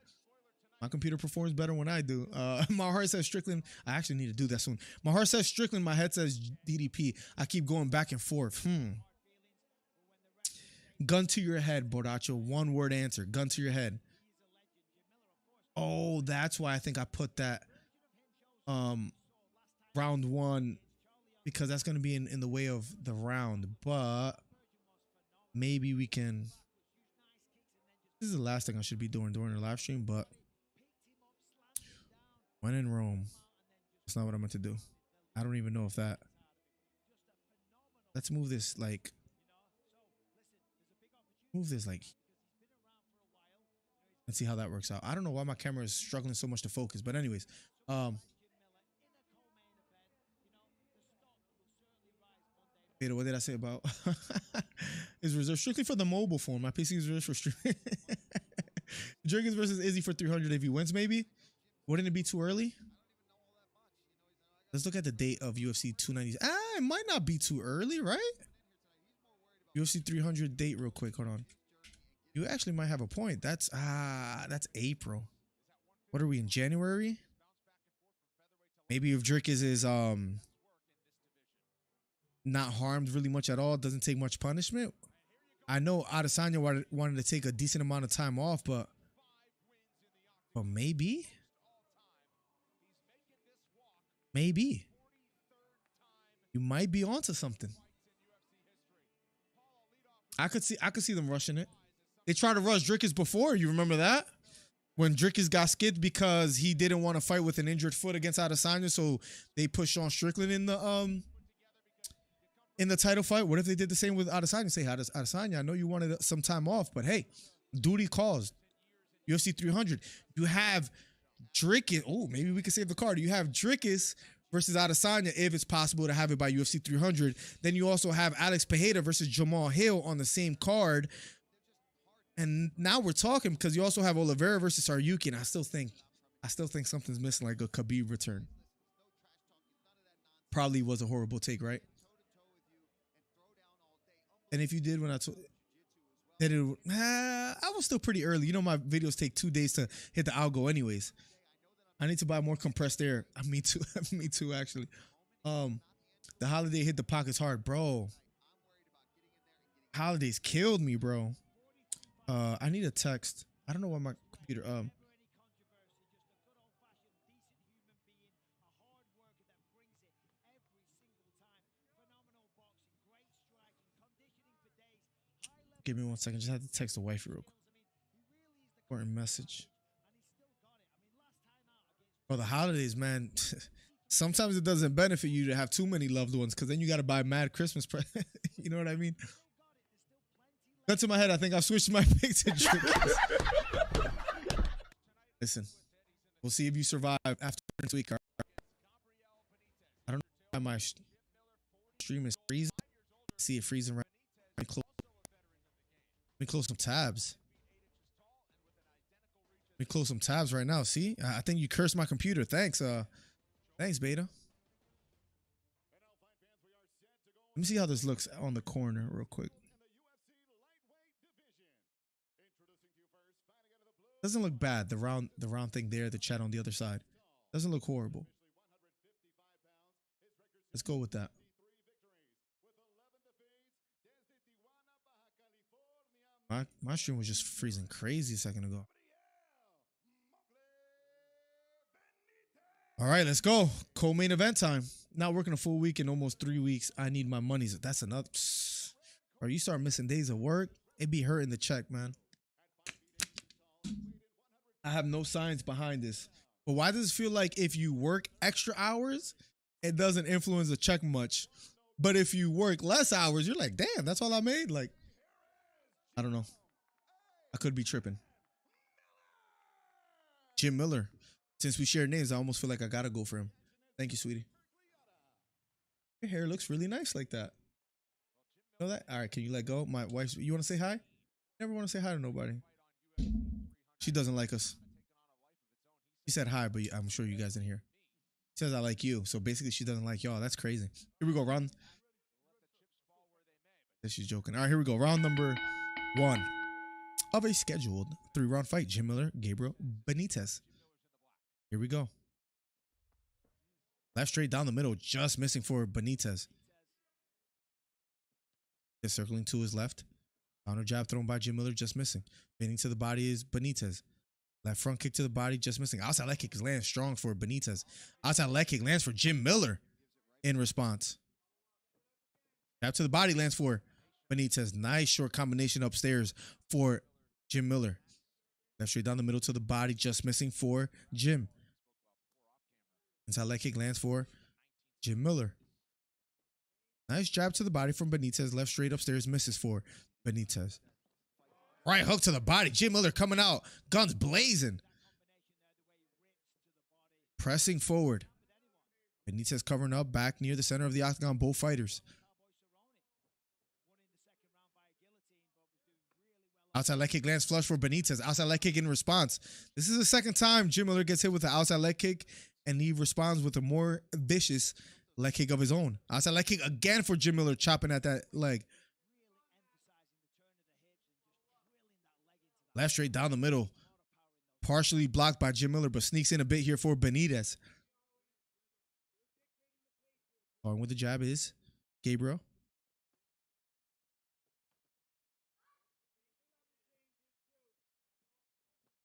my computer performs better when I do. My heart says Strickland. I actually need to do that soon. My heart says Strickland. My head says DDP. I keep going back and forth. Gun to your head, Bordacho. One word answer. Gun to your head. Oh, that's why I think I put that round 1, because that's going to be in the way of the round. But maybe we can. This is the last thing I should be doing during the live stream, but when in Rome, that's not what I meant to do. I don't even know if that. Let's move this like. Let's see how that works out. I don't know why my camera is struggling so much to focus, but anyways, what did I say about? Is reserved strictly for the mobile phone. My PC is reserved for streaming. Dragons versus Izzy for 300 if he wins, maybe. Wouldn't it be too early? Let's look at the date of UFC 290. It might not be too early, right? UFC 300 date real quick. Hold on. You actually might have a point. That's April. What are we in January? Maybe if Drickus is not harmed really much at all, doesn't take much punishment. I know Adesanya wanted to take a decent amount of time off, but maybe you might be onto something. I could see them rushing it. They tried to rush Drickus before. You remember that? when Dricus got skipped because he didn't want to fight with an injured foot against Adesanya, so they put Sean Strickland in the title fight. What if they did the same with Adesanya? Say, Adesanya, I know you wanted some time off, but hey, duty calls. UFC 300. You have Dricus. Oh, maybe we could save the card. You have Dricus versus Adesanya if it's possible to have it by UFC 300. Then you also have Alex Pereira versus Jamal Hill on the same card. And now we're talking because you also have Oliveira versus Saryuki, and I still think something's missing, like a Khabib return. Probably was a horrible take, right? And if you did when I told that it, I was still pretty early. You know, my videos take 2 days to hit the algo anyways. I need to buy more compressed air. Me too. Me too, actually. The holiday hit the pockets hard, bro. Holidays killed me, bro. I need a text. I don't know why my computer. Give me 1 second. Just had to text the wife real quick. Important message. Bro, the holidays, man. Sometimes it doesn't benefit you to have too many loved ones because then you got to buy mad Christmas presents. You know what I mean? Gun to my head, I think I've switched my pick to Dricus. Listen, we'll see if you survive after this week. I don't know why my stream is freezing. See it freezing right now. Let me close some tabs. Let me close some tabs right now. See, I think you cursed my computer. Thanks, thanks, Beta. Let me see how this looks on the corner real quick. Doesn't look bad. The round thing there, the chat on the other side. Doesn't look horrible. Let's go with that. My stream was just freezing crazy a second ago. All right, let's go. Co-main event time. Not working a full week in almost 3 weeks. I need my monies. That's another. Or you start missing days of work, it be hurting the check, man. I have no science behind this. But why does it feel like if you work extra hours, it doesn't influence the check much? But if you work less hours, you're like, damn, that's all I made? Like, I don't know. I could be tripping. Jim Miller. Since we share names, I almost feel like I gotta go for him. Thank you, sweetie. Your hair looks really nice like that. You know that? All right, can you let go? My wife, you want to say hi? Never want to say hi to nobody. She doesn't like us. She said hi, but I'm sure you guys didn't hear. She says I like you. So basically, she doesn't like y'all. That's crazy. Here we go. Round. She's joking. All right, here we go. Round number 1 of a scheduled 3-round fight. Jim Miller, Gabriel Benitez. Here we go. Left straight down the middle, just missing for Benitez. Just circling to his left. Counter jab thrown by Jim Miller, just missing. Bending to the body is Benitez. Left front kick to the body, just missing. Outside leg kick lands strong for Benitez. Outside leg kick lands for Jim Miller in response. Jab to the body lands for Benitez. Nice short combination upstairs for Jim Miller. Left straight down the middle to the body, just missing for Jim. Inside leg kick lands for Jim Miller. Nice jab to the body from Benitez. Left straight upstairs, misses for Benitez. Right hook to the body. Jim Miller coming out. Guns blazing. Pressing forward. Benitez covering up back near the center of the octagon. Both fighters. Outside leg kick lands flush for Benitez. Outside leg kick in response. This is the second time Jim Miller gets hit with the outside leg kick, and he responds with a more vicious leg kick of his own. Outside leg kick again for Jim Miller, chopping at that leg. Left straight down the middle. Partially blocked by Jim Miller, but sneaks in a bit here for Benitez. Following with the jab is Gabriel.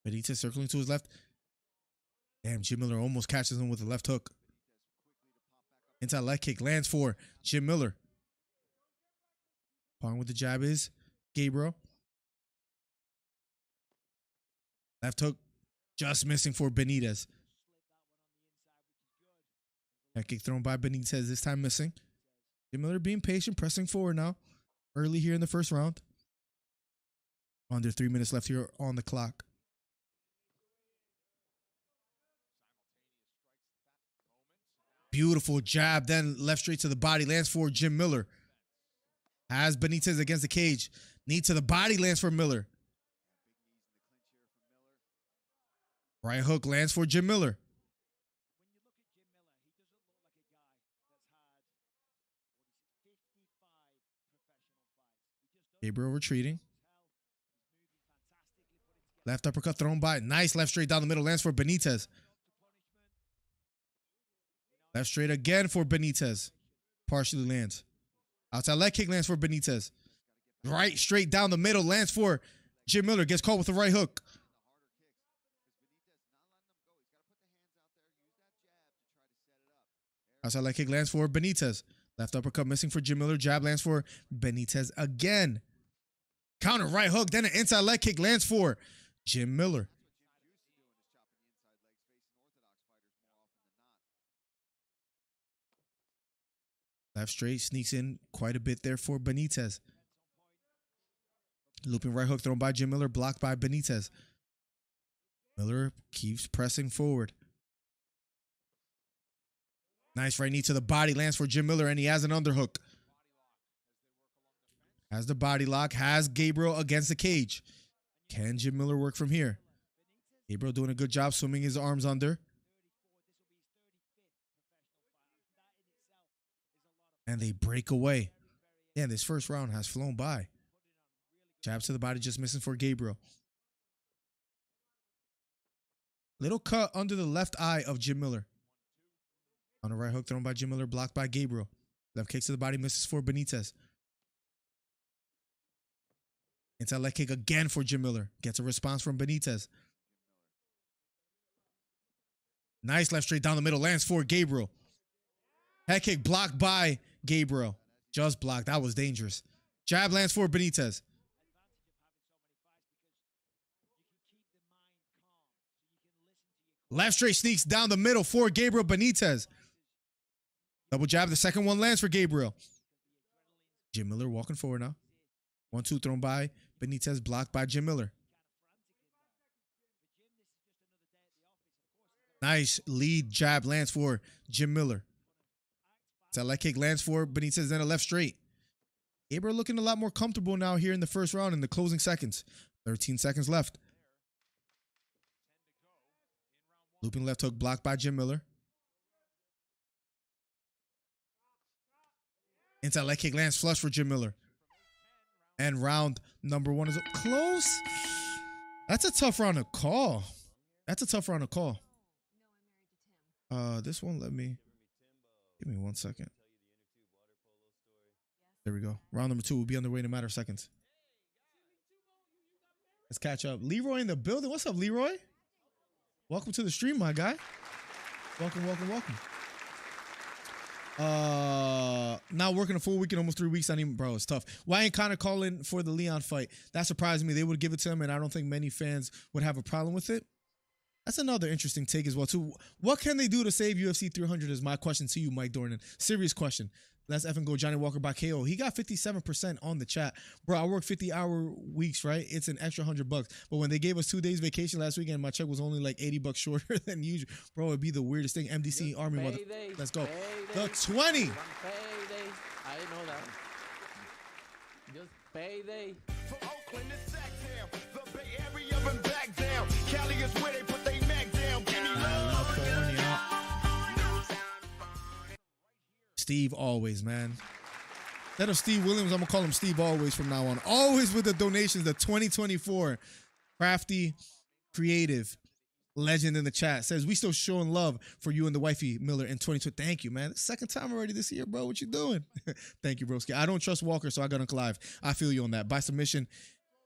Benitez circling to his left. Damn, Jim Miller almost catches him with a left hook. Inside leg kick lands for Jim Miller. Following with the jab is Gabriel. Left hook Just missing for Benitez. Head kick thrown by Benitez, this time missing. Jim Miller being patient, pressing forward now. Early here in the first round. Under 3 minutes left here on the clock. Beautiful jab, then left straight to the body, lands for Jim Miller. Has Benitez against the cage. Knee to the body, lands for Miller. Right hook lands for Jim Miller. Gabriel retreating. Left uppercut thrown by. Nice left straight down the middle, lands for Benitez. Left straight again for Benitez. Partially lands. Outside leg kick lands for Benitez. Right straight down the middle lands for Jim Miller. Gets caught with the right hook. Outside leg kick lands for Benitez. Left uppercut missing for Jim Miller. Jab lands for Benitez again. Counter right hook. Then an inside leg kick lands for Jim Miller. Left straight sneaks in quite a bit there for Benitez. Looping right hook thrown by Jim Miller, blocked by Benitez. Miller keeps pressing forward. Nice right knee to the body, lands for Jim Miller, and he has an underhook. Has the body lock, has Gabriel against the cage. Can Jim Miller work from here? Gabriel doing a good job swimming his arms under. And they break away. Yeah, this first round has flown by. Jab to the body, just missing for Gabriel. Little cut under the left eye of Jim Miller. On a right hook thrown by Jim Miller, blocked by Gabriel. Left kick to the body, misses for Benitez. Inside leg kick again for Jim Miller. Gets a response from Benitez. Nice left straight down the middle, lands for Gabriel. Head kick blocked by Gabriel. Just blocked. That was dangerous. Jab lands for Benitez. Left straight sneaks down the middle for Gabriel Benitez. Double jab. The second one lands for Gabriel. Jim Miller walking forward now. 1-2 thrown by Benitez, blocked by Jim Miller. Nice lead jab lands for Jim Miller. That leg kick lands for Benitez, then a left straight. Gabriel looking a lot more comfortable now here in the first round in the closing seconds. 13 seconds left. Looping left hook blocked by Jim Miller. Inside leg kick lands flush for Jim Miller. And round number one is close. That's a tough round to call. That's a tough round to call. This one, give me 1 second. There we go. Round number two will be underway in a matter of seconds. Let's catch up. Leroy in the building. What's up, Leroy? Welcome to the stream, my guy. Welcome, welcome, welcome. Now working a full week in almost 3 weeks. Bro, it's tough. Why ain't Conor calling for the Leon fight? That surprised me. They would give it to him, and I don't think many fans would have a problem with it. That's another interesting take as well, too. What can they do to save UFC 300 is my question to you, Mike Dornan. Serious question. Let's effing go Johnny Walker by KO. He got 57% on the chat. Bro, I work 50-hour weeks, right? It's an extra $100. But when they gave us 2 days vacation last weekend, my check was only like $80 shorter than usual. Bro, it'd be the weirdest thing. MDC Just Army mother. payday, Let's go. payday, The 20. Payday. I didn't know that. Just payday. From Oakland to Sacktown, the Bay Area and back down. Cali is where they put their neck down. Give me love. Steve Always, man. Instead of Steve Williams, I'm going to call him Steve Always from now on. Always with the donations, the 2024 Crafty Creative legend in the chat says, we still showing love for you and the wifey Miller in 2020. Thank you, man. Second time already this year, bro. What you doing? Thank you, broski. I don't trust Walker, so I got Ankalaev. I feel you on that. By submission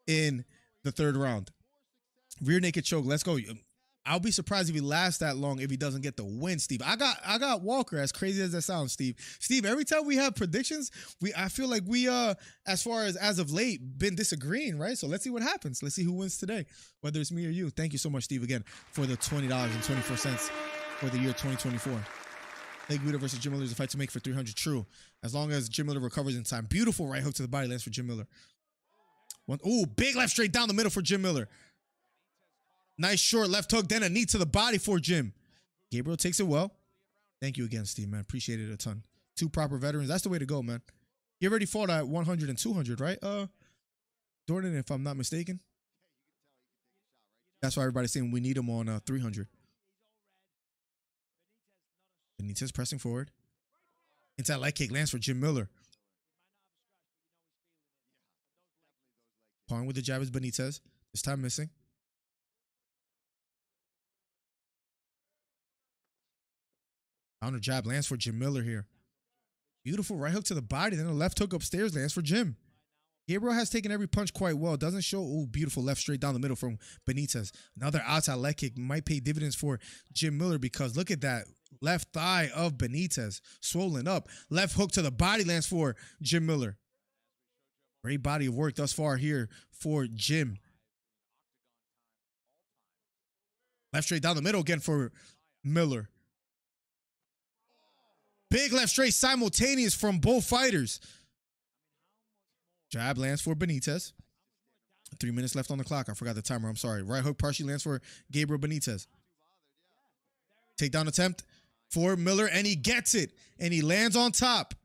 in the third round. Rear naked choke. Let's go. I'll be surprised if he lasts that long if he doesn't get the win, Steve. I got Walker, as crazy as that sounds, Steve. Steve, every time we have predictions, I feel like we as far as of late been disagreeing, right? So let's see what happens. Let's see who wins today, whether it's me or you. Thank you so much, Steve, again for the $20.24 for the year 2024. Leg Buddha versus Jim Miller is a fight to make for 300. True, as long as Jim Miller recovers in time. Beautiful right hook to the body lands for Jim Miller. Big left straight down the middle for Jim Miller. Nice short left hook, then a knee to the body for Jim. Gabriel takes it well. Thank you again, Steve, man. Appreciate it a ton. Two proper veterans. That's the way to go, man. You already fought at 100 and 200, right? Jordan, if I'm not mistaken. That's why everybody's saying we need him on 300. Benitez pressing forward. Inside leg kick lands for Jim Miller. Pawing with the jab is Benitez. This time missing. Counter jab lands for Jim Miller here. Beautiful right hook to the body. Then a left hook upstairs lands for Jim. Gabriel has taken every punch quite well. Doesn't show. Beautiful left straight down the middle from Benitez. Another outside leg kick might pay dividends for Jim Miller because look at that left thigh of Benitez. Swollen up. Left hook to the body lands for Jim Miller. Great body of work thus far here for Jim. Left straight down the middle again for Miller. Big left straight simultaneous from both fighters. Jab lands for Benitez. 3 minutes left on the clock. I forgot the timer. I'm sorry. Right hook partially lands for Gabriel Benitez. Takedown attempt for Miller, and he gets it. And he lands on top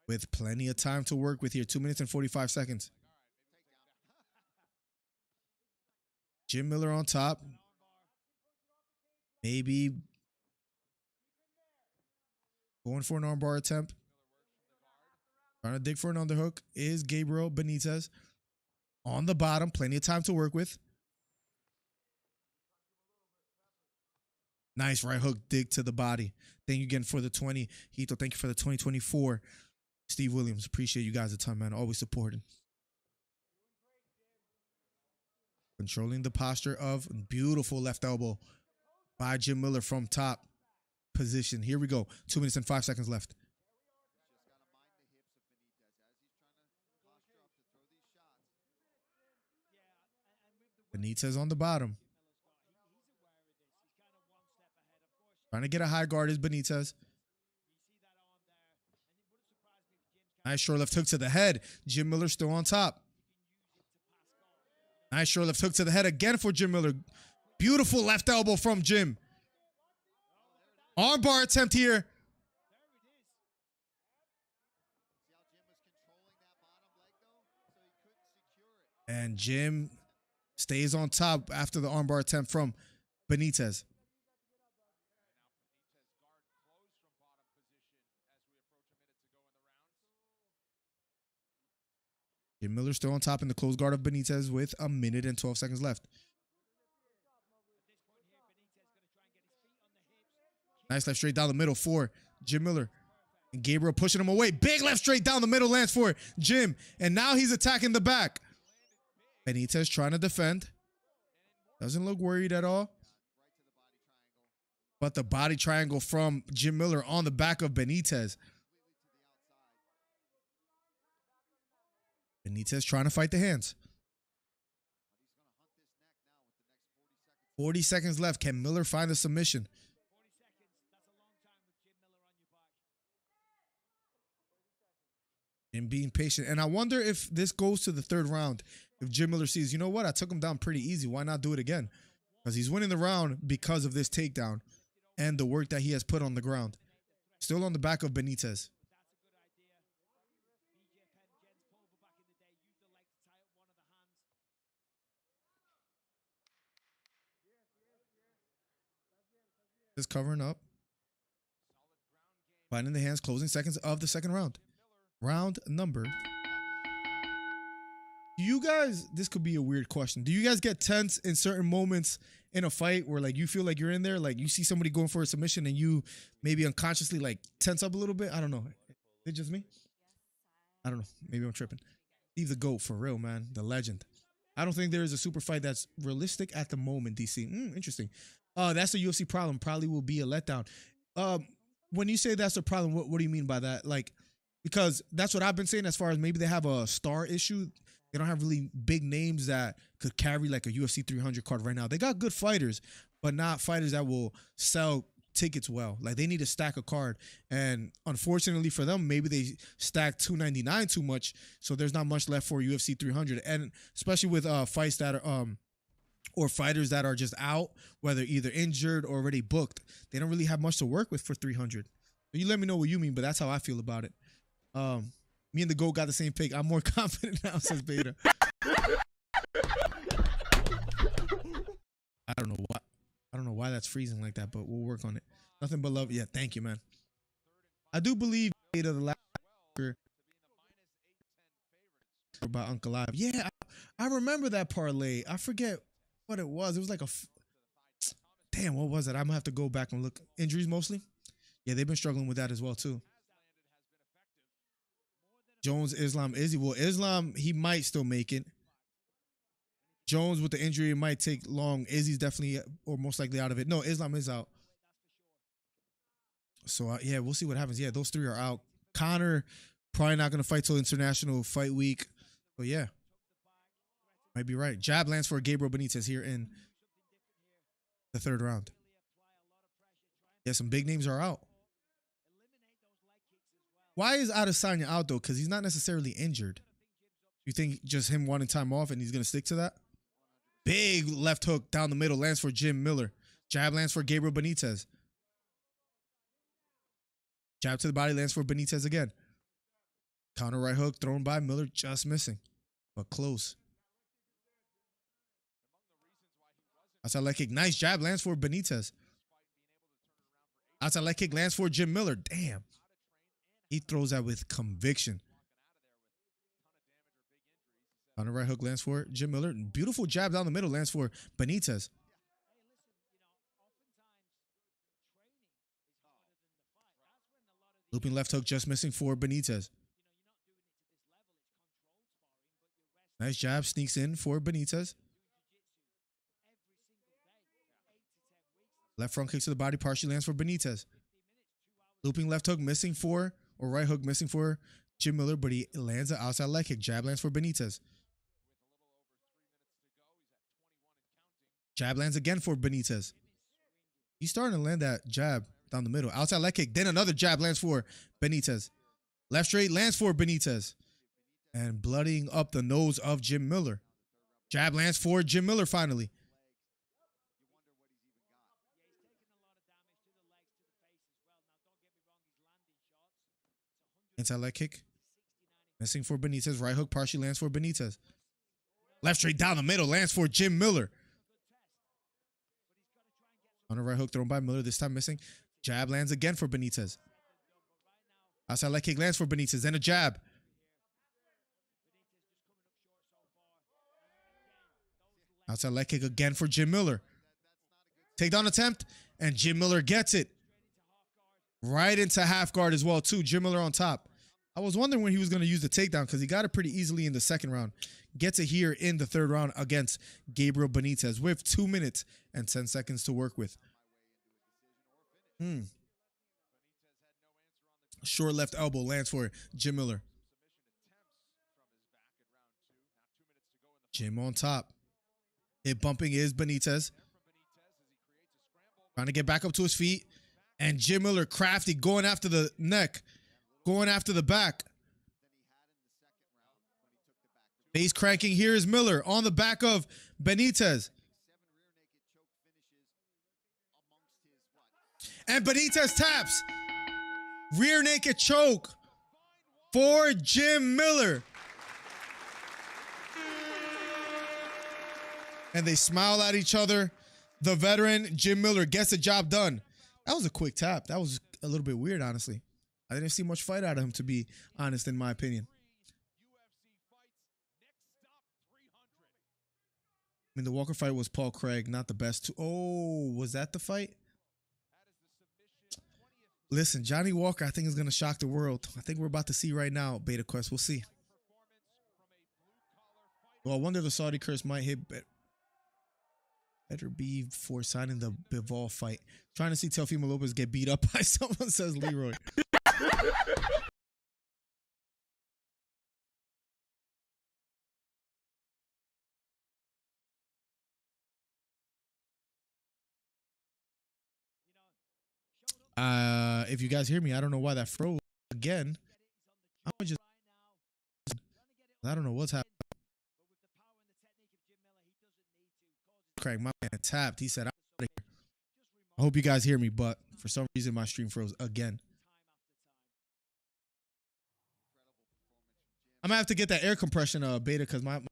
with plenty of time to work with here. 2 minutes and 45 seconds. Jim Miller on top. Maybe going for an armbar attempt. Trying to dig for an underhook is Gabriel Benitez. On the bottom, plenty of time to work with. Nice right hook dig to the body. Thank you again for the 20. Hito, thank you for the 2024. Steve Williams, appreciate you guys a ton, man. Always supporting. Controlling the posture of beautiful left elbow by Jim Miller from top position. Here we go. 2 minutes and 5 seconds left. Benitez on the bottom. Trying to get a high guard is Benitez. Nice short left hook to the head. Jim Miller still on top. Nice short left hook to the head again for Jim Miller. Beautiful left elbow from Jim. Armbar attempt here. And Jim stays on top after the armbar attempt from Benitez. Jim Miller still on top in the close guard of Benitez with a minute and 12 seconds left. Nice left straight down the middle for Jim Miller. And Gabriel pushing him away. Big left straight down the middle lands for Jim. And now he's attacking the back. Benitez trying to defend. Doesn't look worried at all. But the body triangle from Jim Miller on the back of Benitez. Benitez trying to fight the hands. 40 seconds left. Can Miller find the submission? And being patient. And I wonder if this goes to the third round. If Jim Miller sees, you know what? I took him down pretty easy. Why not do it again? Because he's winning the round because of this takedown and the work that he has put on the ground. Still on the back of Benitez. Just covering up. Finding the hands, closing seconds of the second round. Round number. Do you guys, this could be a weird question. Do you guys get tense in certain moments in a fight where like you feel like you're in there? Like you see somebody going for a submission and you maybe unconsciously like tense up a little bit? I don't know. Is it just me? I don't know. Maybe I'm tripping. Steve the GOAT for real, man. The legend. I don't think there is a super fight that's realistic at the moment, DC. Interesting. That's a UFC problem. Probably will be a letdown. When you say that's a problem, what do you mean by that? Like, because that's what I've been saying as far as maybe they have a star issue. They don't have really big names that could carry like a UFC 300 card right now. They got good fighters, but not fighters that will sell tickets well. Like they need to stack a card, and unfortunately for them, maybe they stacked 299 too much, so there's not much left for UFC 300. And especially with fights that are or fighters that are just out, whether either injured or already booked, they don't really have much to work with for 300. So you let me know what you mean, but that's how I feel about it. Me and the GOAT got the same pick. I'm more confident now, says Beta. I don't know why. I don't know why that's freezing like that, but we'll work on it. Nothing but love. Yeah, thank you, man. I do believe Beta the last about Ankalaev. Yeah, I remember that parlay. I forget what it was. It was like damn, what was it? I'm gonna have to go back and look. Injuries mostly. Yeah, they've been struggling with that as well too. Jones, Islam, Izzy. Well, Islam, he might still make it. Jones with the injury, it might take long. Izzy's definitely or most likely out of it. No, Islam is out. So yeah, we'll see what happens. Yeah, those three are out. Connor probably not gonna fight till International Fight Week. But yeah, might be right. Jab lands for Gabriel Benitez here in the third round. Yeah, some big names are out. Why is Adesanya out though? Because he's not necessarily injured. You think just him wanting time off and he's gonna stick to that? Big left hook down the middle lands for Jim Miller. Jab lands for Gabriel Benitez. Jab to the body lands for Benitez again. Counter right hook thrown by Miller, just missing, but close. Outside leg kick, nice jab lands for Benitez. Outside leg kick lands for Jim Miller. Damn. He throws that with conviction. On the right hook lands for Jim Miller. Beautiful jab down the middle lands for Benitez. Looping left hook just missing for Benitez. Nice jab sneaks in for Benitez. Left front kick to the body partially lands for Benitez. Looping left hook missing for, or right hook missing for Jim Miller, but he lands an outside leg kick. Jab lands for Benitez. Jab lands again for Benitez. He's starting to land that jab down the middle. Outside leg kick. Then another jab lands for Benitez. Left straight lands for Benitez. And bloodying up the nose of Jim Miller. Jab lands for Jim Miller finally. Inside leg kick. Missing for Benitez. Right hook partially lands for Benitez. Left straight down the middle lands for Jim Miller. On a right hook thrown by Miller, this time missing. Jab lands again for Benitez. Outside leg kick lands for Benitez. Then a jab. Outside leg kick again for Jim Miller. Takedown attempt, and Jim Miller gets it. Right into half guard as well, too. Jim Miller on top. I was wondering when he was going to use the takedown because he got it pretty easily in the second round. Gets it here in the third round against Gabriel Benitez with 2 minutes and 10 seconds to work with. Short left elbow lands for Jim Miller. Jim on top. Hip bumping is Benitez. Trying to get back up to his feet. And Jim Miller crafty going after the neck. Going after the back. Base cranking. Here is Miller on the back of Benitez. And Benitez taps. Rear naked choke for Jim Miller. And they smile at each other. The veteran, Jim Miller, gets the job done. That was a quick tap. That was a little bit weird, honestly. I didn't see much fight out of him, to be honest, in my opinion. I mean, the Walker fight was Paul Craig, not the best. Oh, was that the fight? Listen, Johnny Walker, I think, is going to shock the world. I think we're about to see right now, Beta Quest. We'll see. Well, I wonder if the Saudi curse might hit better be for signing the Bivol fight. Trying to see Teofimo Lopez get beat up by someone, says Leroy. If you guys hear me, I don't know why that froze again. I don't know what's happening. Craig, my man tapped. He said, "I'm out of here." I hope you guys hear me, but for some reason my stream froze again. I'm gonna have to get that air compression beta because my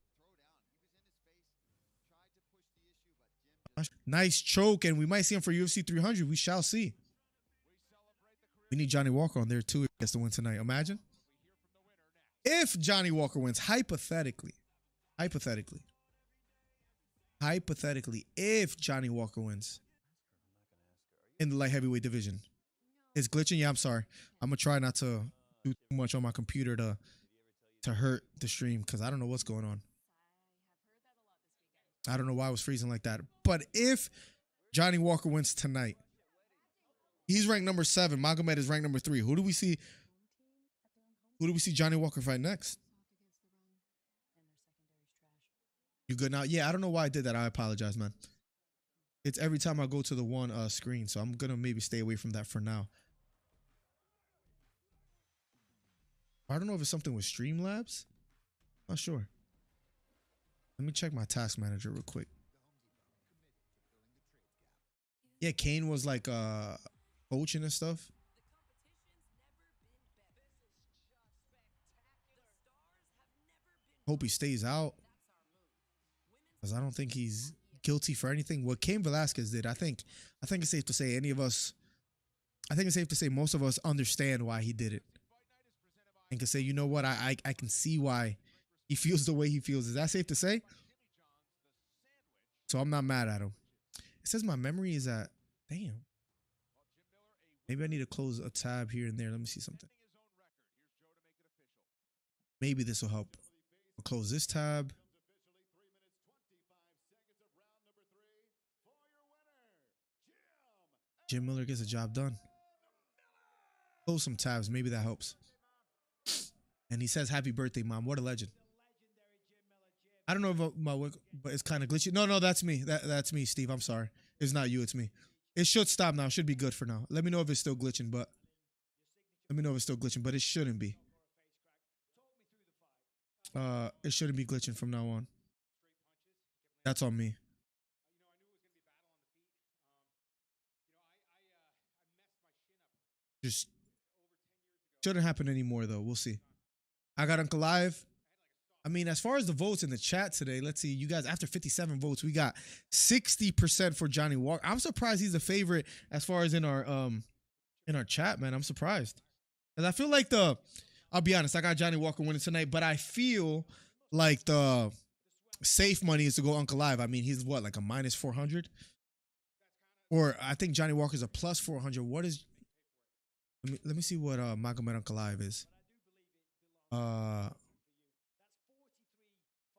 nice choke, and we might see him for UFC 300. We shall see. We need Johnny Walker on there too if he gets to win tonight. Imagine if Johnny Walker wins, hypothetically, if Johnny Walker wins in the light heavyweight division. It's glitching. Yeah, I'm sorry. I'm gonna try not to do too much on my computer to hurt the stream because I don't know what's going on. I don't know why I was freezing like that. But if Johnny Walker wins tonight, he's ranked number 7. Magomed is ranked number 3. Who do we see? Who do we see Johnny Walker fight next? You good now? Yeah, I don't know why I did that. I apologize, man. It's every time I go to the one screen, so I'm gonna maybe stay away from that for now. I don't know if it's something with Streamlabs. Not sure. Let me check my task manager real quick. Yeah, Kane was like coaching and stuff. Hope he stays out, because I don't think he's guilty for anything. What Cain Velasquez did, I think it's safe to say most of us understand why he did it. And can say, you know what, I can see why he feels the way he feels. Is that safe to say? So I'm not mad at him. It says my memory is at, damn. Maybe I need to close a tab here and there. Let me see something. Maybe this will help. I'll close this tab. Jim Miller gets the job done. Close some tabs. Maybe that helps. And he says, "Happy birthday, Mom." What a legend. I don't know about my work, but it's kind of glitchy. No, that's me. That's me, Steve. I'm sorry. It's not you. It's me. It should stop now. It should be good for now. Let me know if it's still glitching, but it shouldn't be. It shouldn't be glitching from now on. That's on me. Just shouldn't happen anymore, though. We'll see. I got Ankalaev. I mean, as far as the votes in the chat today, let's see. You guys, after 57 votes, we got 60% for Johnny Walker. I'm surprised he's a favorite as far as in our chat, man. I'm surprised. And I feel like I'll be honest, I got Johnny Walker winning tonight, but I feel like the safe money is to go Ankalaev. I mean, he's what, like a minus 400? Or I think Johnny Walker's a plus 400. What is... Let me see what Magomed Ankalaev is.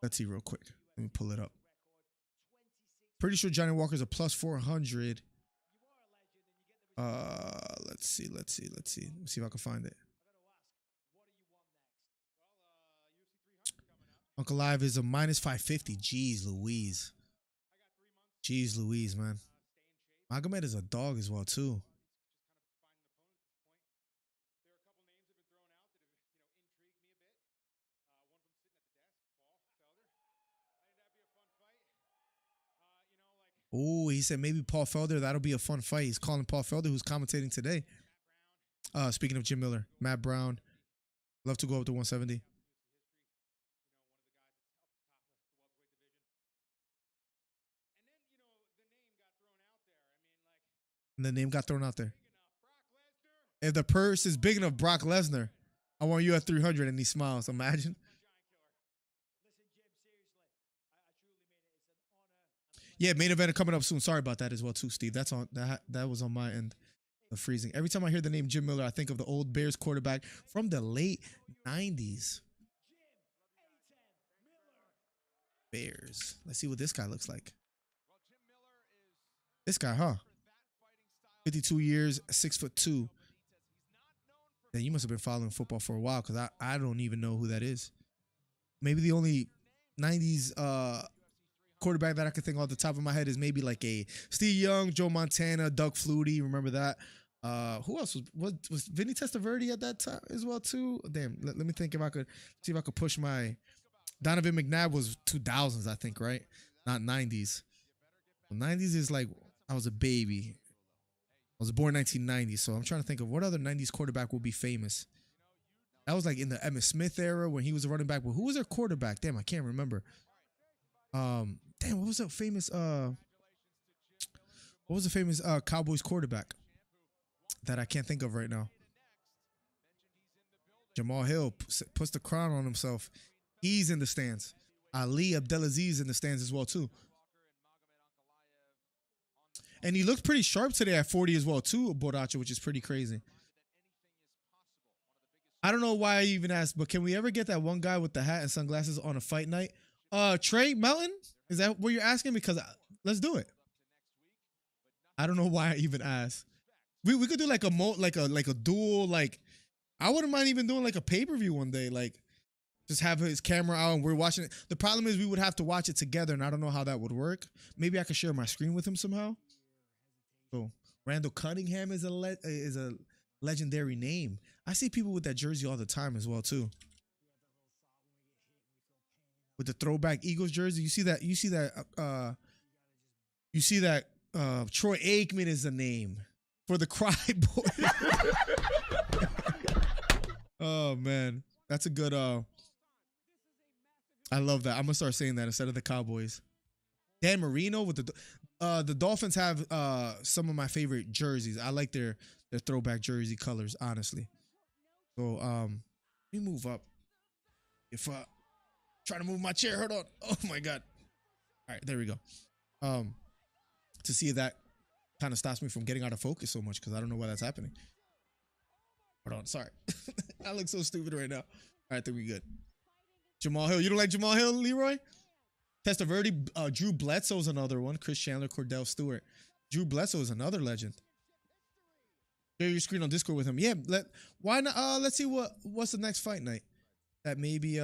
Let's see real quick. Let me pull it up. Pretty sure Johnny Walker's a plus 400. Let's see. Let me see if I can find it. Ankalaev is a minus 550. Jeez Louise. Man. Magomed is a dog as well, too. Oh, he said maybe Paul Felder. That'll be a fun fight. He's calling Paul Felder, who's commentating today. Speaking of Jim Miller, Matt Brown. Love to go up to 170. And the name got thrown out there. If the purse is big enough, Brock Lesnar, I want you at 300, and he smiles. Imagine. Yeah, main event coming up soon. Sorry about that as well, too, Steve. That's on that was on my end of freezing. Every time I hear the name Jim Miller, I think of the old Bears quarterback from the late 90s. Bears. Let's see what this guy looks like. This guy, huh? 52 years, 6'2". Then you must have been following football for a while because I don't even know who that is. Maybe the only 90s quarterback that I can think off the top of my head is maybe like a Steve Young, Joe Montana, Doug Flutie. Remember that? Who else was Vinny Testaverde at that time as well too? Damn, let me think if I could see if I could push my Donovan McNabb was 2000s, I think, right? Not 90s. 90s is like I was a baby. I was born in 1990, so I'm trying to think of what other 90s quarterback will be famous. That was like in the Emmitt Smith era when he was a running back. But who was their quarterback? Damn, I can't remember. Damn, what was the famous Cowboys quarterback that I can't think of right now? Jamal Hill puts the crown on himself. He's in the stands. Ali Abdelaziz in the stands as well too. And he looked pretty sharp today at 40 as well too, Boracho, which is pretty crazy. I don't know why I even asked, but can we ever get that one guy with the hat and sunglasses on a fight night? Trey Melton? Is that what you're asking? Because let's do it. I don't know why I even asked. We could do like a duel, like I wouldn't mind even doing like a pay-per-view one day, like just have his camera out and we're watching it. The problem is we would have to watch it together and I don't know how that would work. Maybe I could share my screen with him somehow. So Randall Cunningham is a legendary name. I see people with that jersey all the time as well too. With the throwback Eagles jersey, you see that Troy Aikman is the name for the Cry Boy. Oh man, that's a good. I love that. I'm gonna start saying that instead of the Cowboys. Dan Marino with the Dolphins have some of my favorite jerseys. I like their throwback jersey colors, honestly. So let me move up. If trying to move my chair, hold on. Oh my god. All right, there we go. To see if that kind of stops me from getting out of focus so much because I don't know why that's happening. Hold on, sorry. I look so stupid right now. All right, I think we good. Jamal Hill. You don't like Jamal Hill, Leroy? Testaverde, Drew Bledsoe's another one. Chris Chandler, Cordell Stewart. Drew Bledsoe is another legend. Share your screen on Discord with him. Yeah, why not? Let's see what's the next fight night that maybe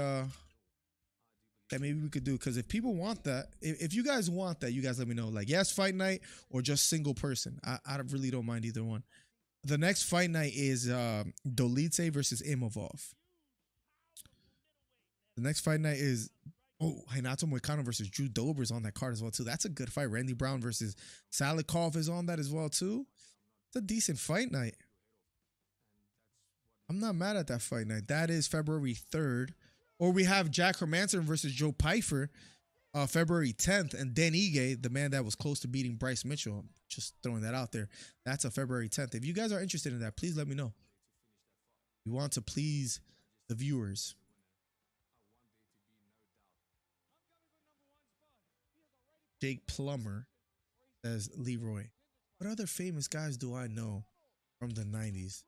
we could do. Because if people want that, if you guys want that, you guys let me know. Like, yes, fight night or just single person. I really don't mind either one. The next fight night is Dolidze versus Imavov. The next fight night is Renato Moicano versus Drew Dober's on that card as well too. That's a good fight. Randy Brown versus Salikov is on that as well too. It's a decent fight night. I'm not mad at that fight night. That is February 3rd. Or we have Jack Hermanson versus Joe Pyfer, February 10th, and Dan Ige, the man that was close to beating Bryce Mitchell. I'm just throwing that out there. That's a February 10th. If you guys are interested in that, please let me know. We want to please the viewers. Jake Plummer says Leroy. What other famous guys do I know from the 90s?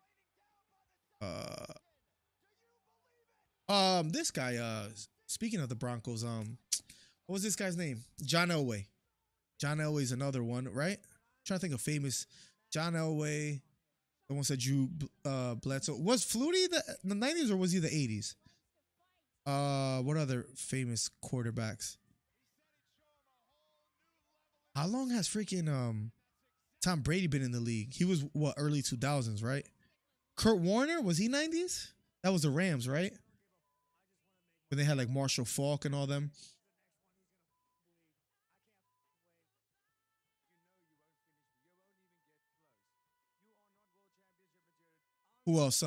This guy, speaking of the Broncos, what was this guy's name? John Elway. John Elway is another one, right? I'm trying to think of famous. John Elway. Someone said Drew Bledsoe. Was Flutie the 90s or was he the 80s? What other famous quarterbacks? How long has freaking Tom Brady been in the league? He was what, early 2000s, right? Kurt Warner, was he 90s? That was the Rams, right? When they had like Marshall Faulk and all them. Who else?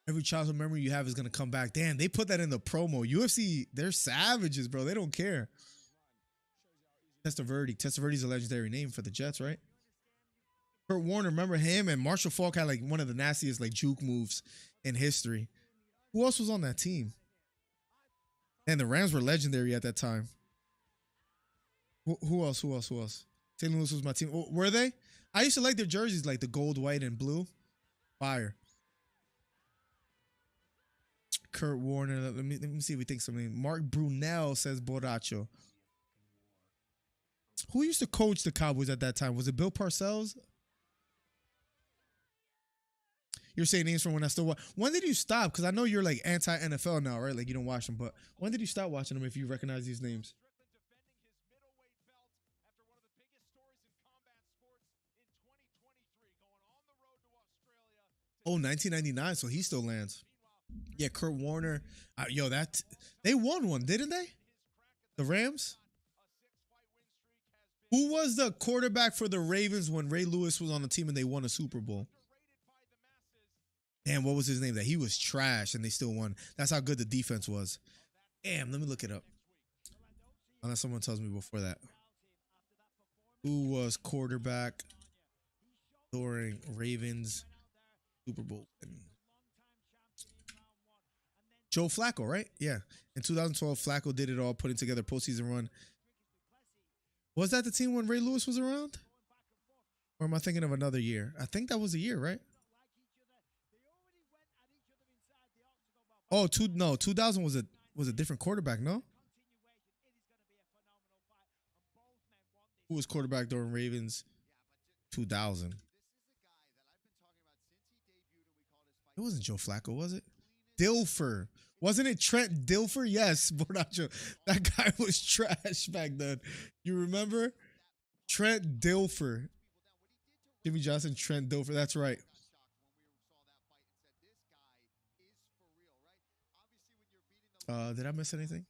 Every childhood memory you have is gonna come back. Damn, they put that in the promo. UFC, they're savages, bro. They don't care. Testaverde. Testaverde's a legendary name for the Jets, right? Kurt Warner, remember him? And Marshall Faulk had like one of the nastiest like juke moves in history. Who else was on that team? And the Rams were legendary at that time. Who else? St. Louis was my team. Oh, were they? I used to like their jerseys, like the gold, white, and blue. Fire. Kurt Warner. Let me see if we think something. Mark Brunell says Borracho. Who used to coach the Cowboys at that time? Was it Bill Parcells? You're saying names from when I still watch. When did you stop? Because I know you're like anti-NFL now, right? Like you don't watch them. But when did you stop watching them if you recognize these names? Oh, 1999. So he still lands. Yeah, Kurt Warner. Yo, they won one, didn't they? The Rams? Who was the quarterback for the Ravens when Ray Lewis was on the team and they won a Super Bowl? Damn, what was his name? That he was trash and they still won. That's how good the defense was. Damn, let me look it up. Unless someone tells me before that. Who was quarterback during Ravens Super Bowl? Joe Flacco, right? Yeah. In 2012, Flacco did it all, putting together postseason run. Was that the team when Ray Lewis was around? Or am I thinking of another year? I think that was a year, right? Oh, 2000 was a different quarterback, no? Who was quarterback during Ravens 2000? It wasn't Joe Flacco, was it? Dilfer. Wasn't it Trent Dilfer? Yes, Bornacho. That guy was trash back then. You remember? Trent Dilfer. Jimmy Johnson, Trent Dilfer. That's right. Did I miss anything?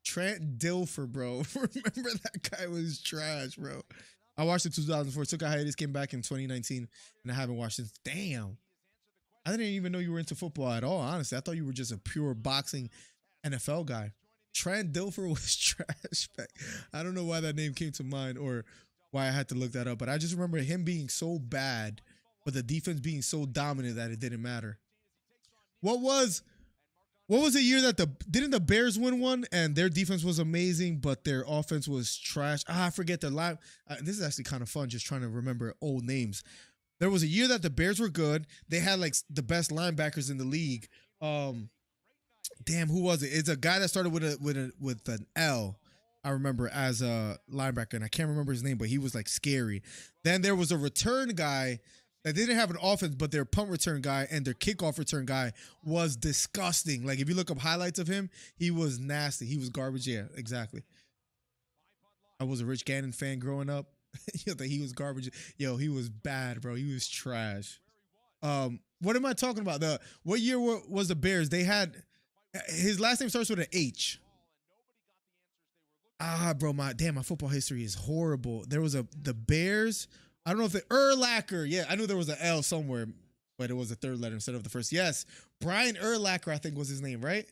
Trent Dilfer, bro. Remember that guy was trash, bro. I watched it in 2004. Took a hiatus, came back in 2019, and I haven't watched it. Damn. I didn't even know you were into football at all, honestly. I thought you were just a pure boxing NFL guy. Trent Dilfer was trash. I don't know why that name came to mind or why I had to look that up, but I just remember him being so bad, but the defense being so dominant that it didn't matter. What was the year that didn't the Bears win one and their defense was amazing, but their offense was trash? I forget their line. This is actually kind of fun, just trying to remember old names. There was a year that the Bears were good. They had like the best linebackers in the league. Damn, who was it? It's a guy that started with an L. I remember as a linebacker, and I can't remember his name, but he was like scary. Then there was a return guy that didn't have an offense, but their punt return guy and their kickoff return guy was disgusting. Like if you look up highlights of him, he was nasty. He was garbage. Yeah, exactly. I was a Rich Gannon fan growing up. He was garbage. Yo, he was bad, bro. He was trash. What am I talking about? What year was the Bears? They had his last name starts with an H. Bro, my football history is horrible. There was the Bears. I don't know if Urlacher. Yeah, I knew there was an L somewhere, but it was a third letter instead of the first. Yes, Brian Urlacher, I think was his name, right?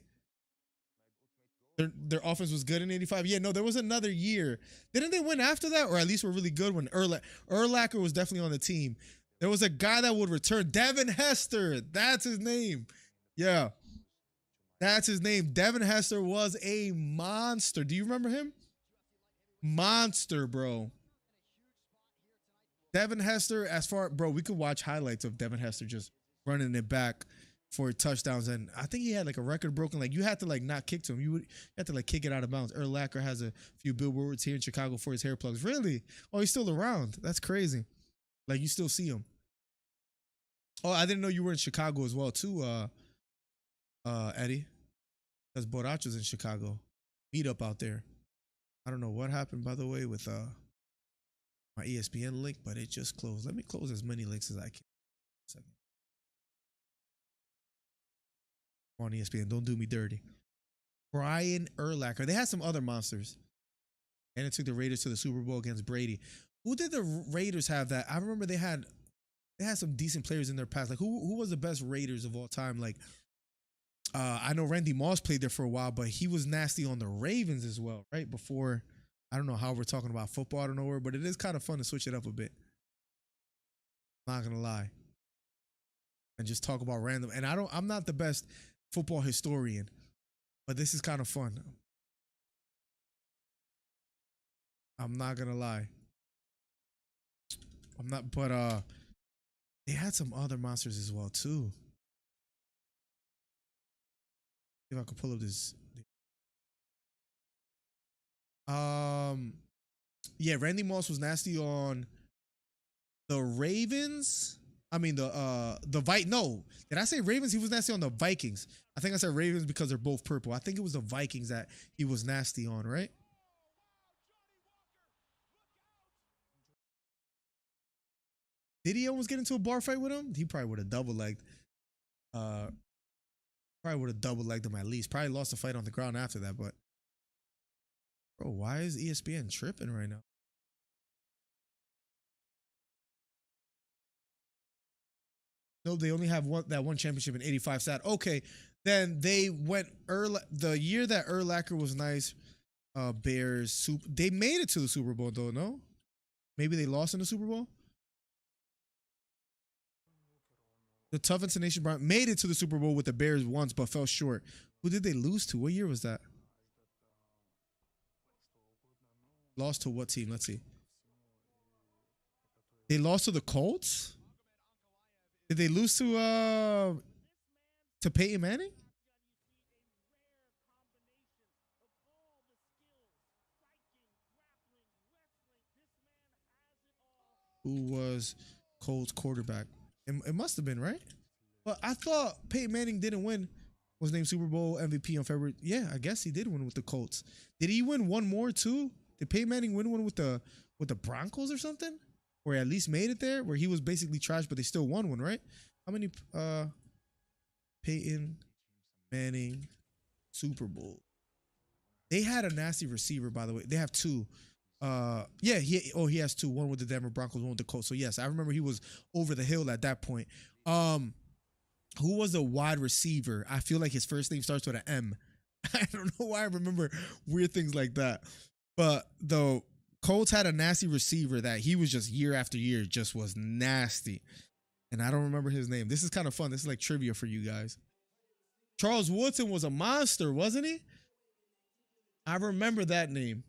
Their offense was good in 85. Yeah, no, there was another year. Didn't they win after that? Or at least were really good when Urlacher was definitely on the team. There was a guy that would return. Devin Hester. That's his name. Yeah. That's his name. Devin Hester was a monster. Do you remember him? Monster, bro. Devin Hester, bro, we could watch highlights of Devin Hester just running it back for touchdowns, and I think he had like a record broken. Like you had to like not kick to him. You had to like kick it out of bounds. Urlacher has a few billboards here in Chicago for his hair plugs. Really? Oh, he's still around. That's crazy. Like you still see him. Oh, I didn't know you were in Chicago as well too, Eddie. Because Borracho's in Chicago. Meet up out there. I don't know what happened, by the way, with my ESPN link, but it just closed. Let me close as many links as I can. Second. On ESPN, don't do me dirty. Brian Urlacher. They had some other monsters. And it took the Raiders to the Super Bowl against Brady. Who did the Raiders have that? I remember they had some decent players in their past. Like who was the best Raiders of all time? Like I know Randy Moss played there for a while, but he was nasty on the Ravens as well, right? Before, I don't know how we're talking about football, I don't know where, but it is kind of fun to switch it up a bit. Not gonna lie. And just talk about random. And I'm not the best football historian, but this is kind of fun. I'm not gonna lie. But they had some other monsters as well too. if I could pull up this. Um, yeah, Randy Moss was nasty on the Ravens. I mean no. Did I say Ravens? He was nasty on the Vikings. I think I said Ravens because they're both purple. I think it was the Vikings that he was nasty on, right? Did he almost get into a bar fight with him? He probably would have double legged. Probably would have double legged him at least. Probably lost the fight on the ground after that. But bro, why is ESPN tripping right now? No, they only have that one championship in '85 stat. Okay, then they went the year that Urlacher was nice. Bears they made it to the Super Bowl though. No, maybe they lost in the Super Bowl. The Toughest Nation Brown made it to the Super Bowl with the Bears once, but fell short. Who did they lose to? What year was that? Lost to what team? Let's see. They lost to the Colts. Did they lose to Peyton Manning? Who was Colts quarterback? It must have been, right? But I thought Peyton Manning didn't win. Was named Super Bowl MVP on February. Yeah, I guess he did win with the Colts. Did he win one more too? Did Peyton Manning win one with the Broncos or something? Or at least made it there, where he was basically trash, but they still won one, right? How many Peyton Manning Super Bowl? They had a nasty receiver, by the way. They have two. Yeah, he has two. One with the Denver Broncos, one with the Colts. So yes, I remember he was over the hill at that point. Who was the wide receiver? I feel like his first name starts with an M. I don't know why I remember weird things like that. But the Colts had a nasty receiver that he was just year after year just was nasty. And I don't remember his name. This is kind of fun. This is like trivia for you guys. Charles Woodson was a monster, wasn't he? I remember that name.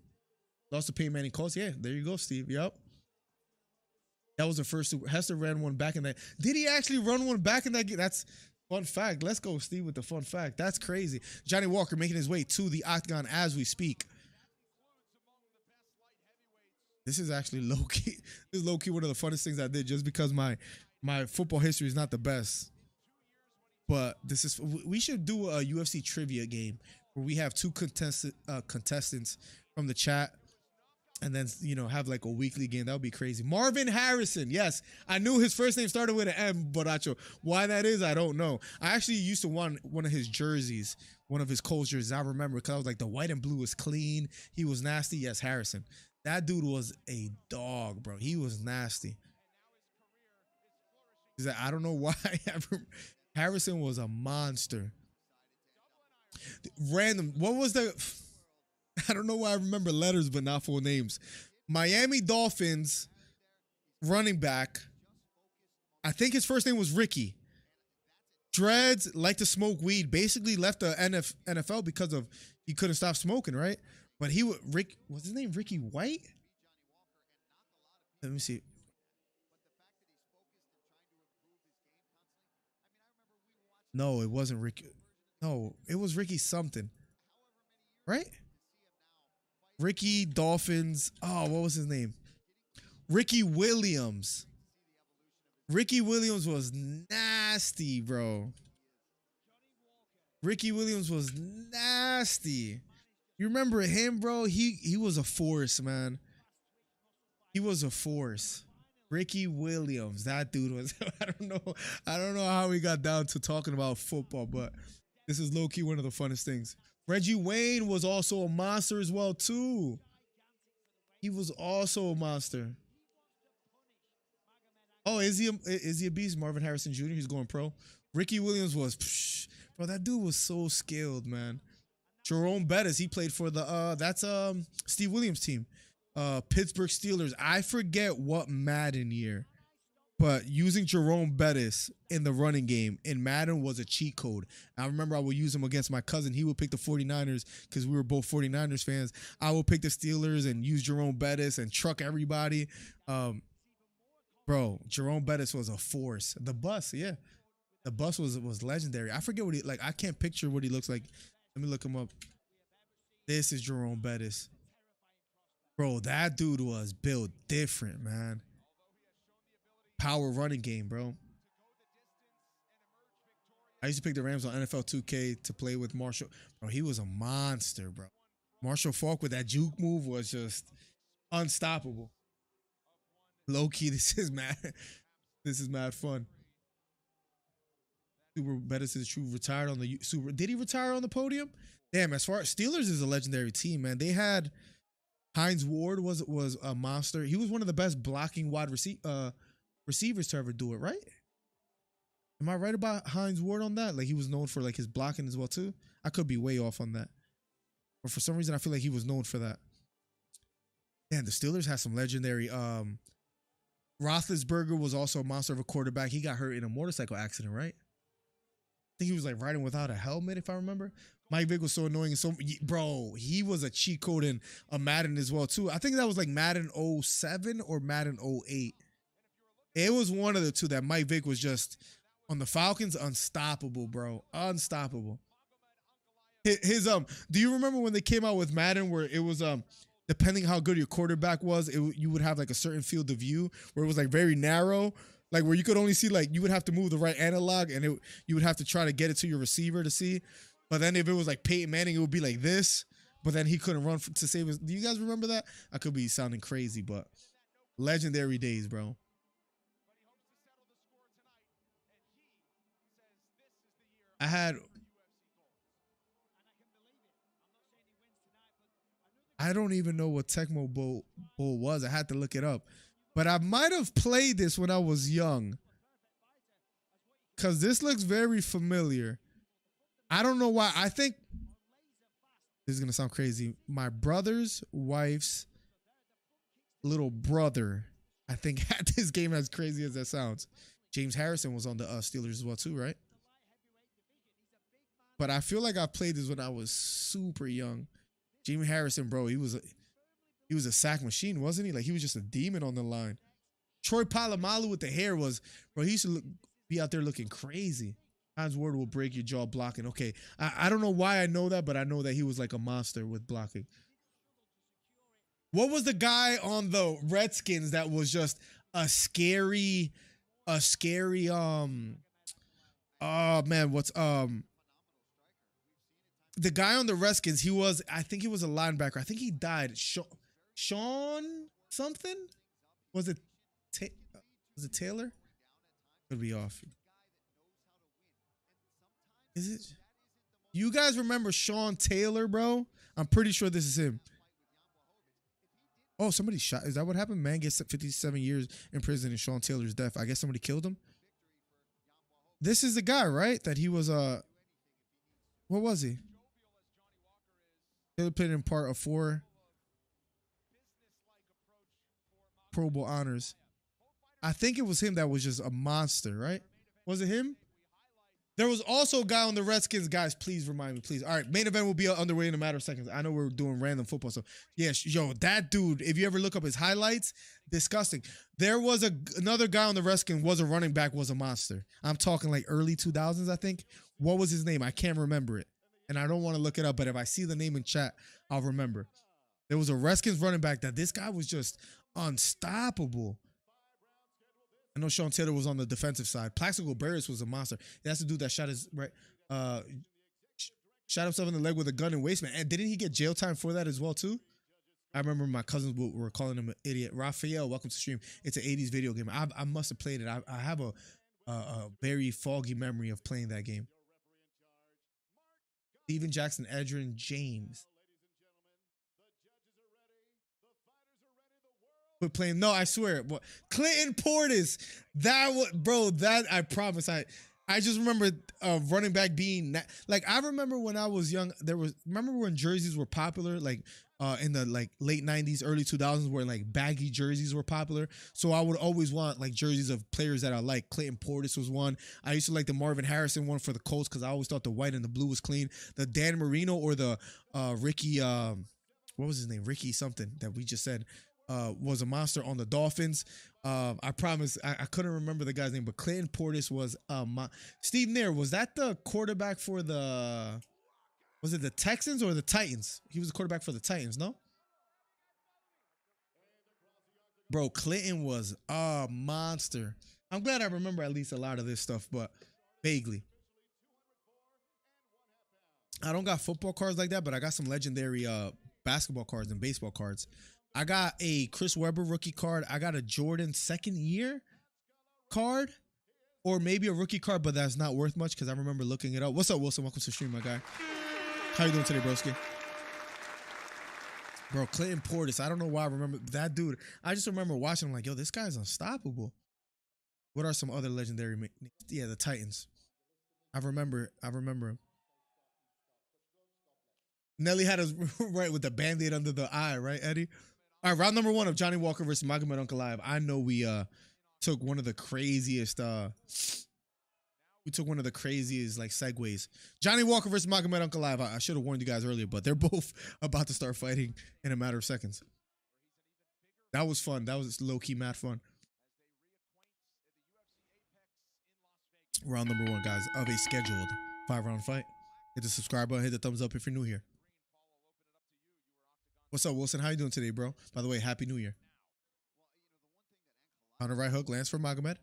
Lost to Peyton Manning Colts. Yeah, there you go, Steve. Yep. That was the first. Hester ran one back in that. Did he actually run one back in that game? That's fun fact. Let's go, Steve, with the fun fact. That's crazy. Johnny Walker making his way to the octagon as we speak. This is actually low key. This is low key one of the funnest things I did, just because my football history is not the best. But this is. We should do a UFC trivia game where we have two contestants from the chat. And then, have like a weekly game. That would be crazy. Marvin Harrison. Yes, I knew his first name started with an M, Boracho. Why that is, I don't know. I actually used to want one of his jerseys, one of his Colts jerseys. I remember, because I was like, the white and blue is clean. He was nasty. Yes, Harrison. That dude was a dog, bro. He was nasty. I don't know why. Harrison was a monster. Random. What was the... I don't know why I remember letters but not full names. Miami Dolphins running back. I think his first name was Ricky. Dreads, liked to smoke weed. Basically left the NFL because of he couldn't stop smoking, right? But was his name Ricky White? Let me see. No, it wasn't Ricky. No, it was Ricky something. Right? Ricky Dolphins. Oh, what was his name? Ricky Williams. Ricky Williams was nasty, bro. Ricky Williams was nasty. You remember him, bro? He was a force, man. He was a force. Ricky Williams. That dude was. I don't know how we got down to talking about football, but this is low key one of the funnest things. Reggie Wayne was also a monster as well, too. He was also a monster. Oh, is he a beast? Marvin Harrison Jr., he's going pro. Ricky Williams was, bro, that dude was so skilled, man. Jerome Bettis, he played for that's Steve Williams' team. Pittsburgh Steelers. I forget what Madden year. But using Jerome Bettis in the running game in Madden was a cheat code. I remember I would use him against my cousin. He would pick the 49ers because we were both 49ers fans. I would pick the Steelers and use Jerome Bettis and truck everybody. Bro, Jerome Bettis was a force. The bus, yeah. The bus was legendary. I forget what he like. I can't picture what he looks like. Let me look him up. This is Jerome Bettis. Bro, that dude was built different, man. Power running game, bro. I used to pick the Rams on NFL 2K to play with Marshall. Bro, he was a monster, bro. Marshall Falk with that juke move was just unstoppable. Low key, this is mad. This is mad fun. Super Bettis is true. Retired on the Super. Did he retire on the podium? Damn. As far as Steelers is a legendary team, man. They had Hines Ward was a monster. He was one of the best blocking receivers to ever do it. Right? Am I right about Hines Ward on that? Like he was known for like his blocking as well too. I could be way off on that, but for some reason I feel like he was known for that. Man, the Steelers had some legendary. Roethlisberger was also a monster of a quarterback. He got hurt in a motorcycle accident, right? I think he was like riding without a helmet, if I remember. Mike Vick was so annoying and so, bro, he was a cheat code in a Madden as well too. I think that was like Madden 07 or Madden 08. It was one of the two that Mike Vick was just on the Falcons, unstoppable, bro, unstoppable. His do you remember when they came out with Madden where it was depending how good your quarterback was, you would have like a certain field of view where it was like very narrow, like where you could only see like you would have to move the right analog and you would have to try to get it to your receiver to see. But then if it was like Peyton Manning, it would be like this. But then he couldn't run to save his. Do you guys remember that? I could be sounding crazy, but legendary days, bro. I don't even know what Tecmo Bowl was. I had to look it up. But I might have played this when I was young. Because this looks very familiar. I don't know why. I think this is going to sound crazy. My brother's wife's little brother, I think, had this game, as crazy as that sounds. James Harrison was on the Steelers as well too, right? But I feel like I played this when I was super young. Jimmy Harrison, bro, he was a sack machine, wasn't he? Like he was just a demon on the line. Troy Polamalu with the hair was, bro, he used to be out there looking crazy. Hines Ward will break your jaw blocking. Okay, I don't know why I know that, but I know that he was like a monster with blocking. What was the guy on the Redskins that was just a scary, oh man, what's the guy on the Redskins, I think he was a linebacker. I think he died. Sean something? Was it Taylor? Could be off. Is it? You guys remember Sean Taylor, bro? I'm pretty sure this is him. Oh, somebody shot. Is that what happened? Man gets 57 years in prison in Sean Taylor's death. I guess somebody killed him. This is the guy, right? That he was what was he? Taylor played in part of 4 Pro Bowl honors. I think it was him that was just a monster, right? Was it him? There was also a guy on the Redskins. Guys, please remind me, please. All right, main event will be underway in a matter of seconds. I know we're doing random football stuff. Yes, yo, that dude, if you ever look up his highlights, disgusting. There was another guy on the Redskins, was a running back, was a monster. I'm talking like early 2000s, I think. What was his name? I can't remember it. And I don't want to look it up, but if I see the name in chat, I'll remember. There was a Redskins running back that this guy was just unstoppable. I know Sean Taylor was on the defensive side. Plaxico Burress was a monster. That's the dude that shot himself in the leg with a gun in waistband. And didn't he get jail time for that as well too? I remember my cousins were calling him an idiot. Raphael, welcome to stream. It's an 80s video game. I must have played it. I have a very foggy memory of playing that game. Steven Jackson, Edgerrin James. Quit playing. No, I swear. Clinton Portis. That I promise. I just remember running back being like, I remember when I was young, remember when jerseys were popular, like in the like late 90s, early 2000s, where like baggy jerseys were popular. So I would always want like jerseys of players that I like. Clinton Portis was one. I used to like the Marvin Harrison one for the Colts because I always thought the white and the blue was clean. The Dan Marino or the Ricky, what was his name? Ricky something that we just said. was a monster on the Dolphins. I promise I couldn't remember the guy's name, but Clinton Portis was Steve Nair. Was that the quarterback for the? Was it the Texans or the Titans? He was the quarterback for the Titans, no? Bro, Clinton was a monster. I'm glad I remember at least a lot of this stuff, but vaguely. I don't got football cards like that, but I got some legendary basketball cards and baseball cards. I got a Chris Webber rookie card. I got a Jordan second year card, or maybe a rookie card, but that's not worth much because I remember looking it up. What's up, Wilson? Welcome to the stream, my guy. How you doing today, broski? Bro, Clinton Portis. I don't know why I remember that dude. I just remember watching him like, yo, this guy's unstoppable. What are some other legendary? Yeah, the Titans. I remember him. Nelly had us right with the Band-Aid under the eye, right, Eddie? All right, round number 1 of Johnny Walker versus Magomed Ankalaev. I know we took one of the craziest like segues. Johnny Walker versus Magomed Ankalaev. I should have warned you guys earlier, but they're both about to start fighting in a matter of seconds. That was fun. That was low-key mad fun. Round number 1, guys, of a scheduled 5-round fight. Hit the subscribe button, hit the thumbs up if you're new here. What's up, Wilson? How you doing today, bro? By the way, Happy New Year. Counter right hook lands for Magomed.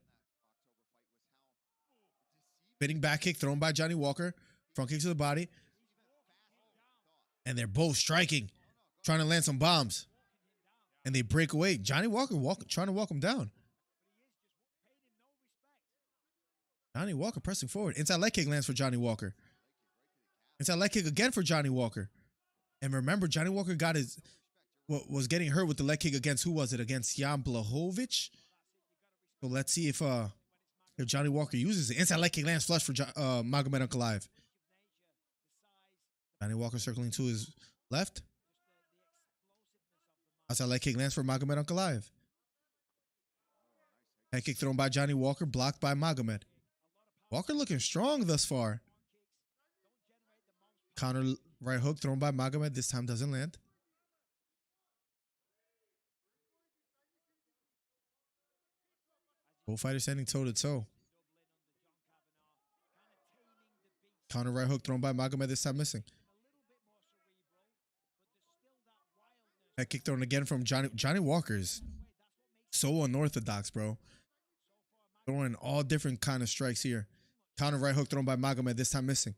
Spinning back kick thrown by Johnny Walker. Front kick to the body. And they're both striking, trying to land some bombs. And they break away. Johnny Walker trying to walk him down. Johnny Walker pressing forward. Inside leg kick lands for Johnny Walker. Inside leg kick again for Johnny Walker. And remember, Johnny Walker was getting hurt with the leg kick against, who was it? Against Jan Blachowicz. So let's see if Johnny Walker uses it. Inside leg kick lands flush for Magomed Ankalaev. Johnny Walker circling to his left. Outside leg kick lands for Magomed Ankalaev. Head kick thrown by Johnny Walker, blocked by Magomed. Walker looking strong thus far. Counter right hook thrown by Magomed. This time doesn't land. Both fighters standing toe to toe. Counter right hook thrown by Magomed. This time missing. Head kick thrown again from Johnny Walker's so unorthodox, bro. Throwing all different kind of strikes here. Counter right hook thrown by Magomed. This time missing.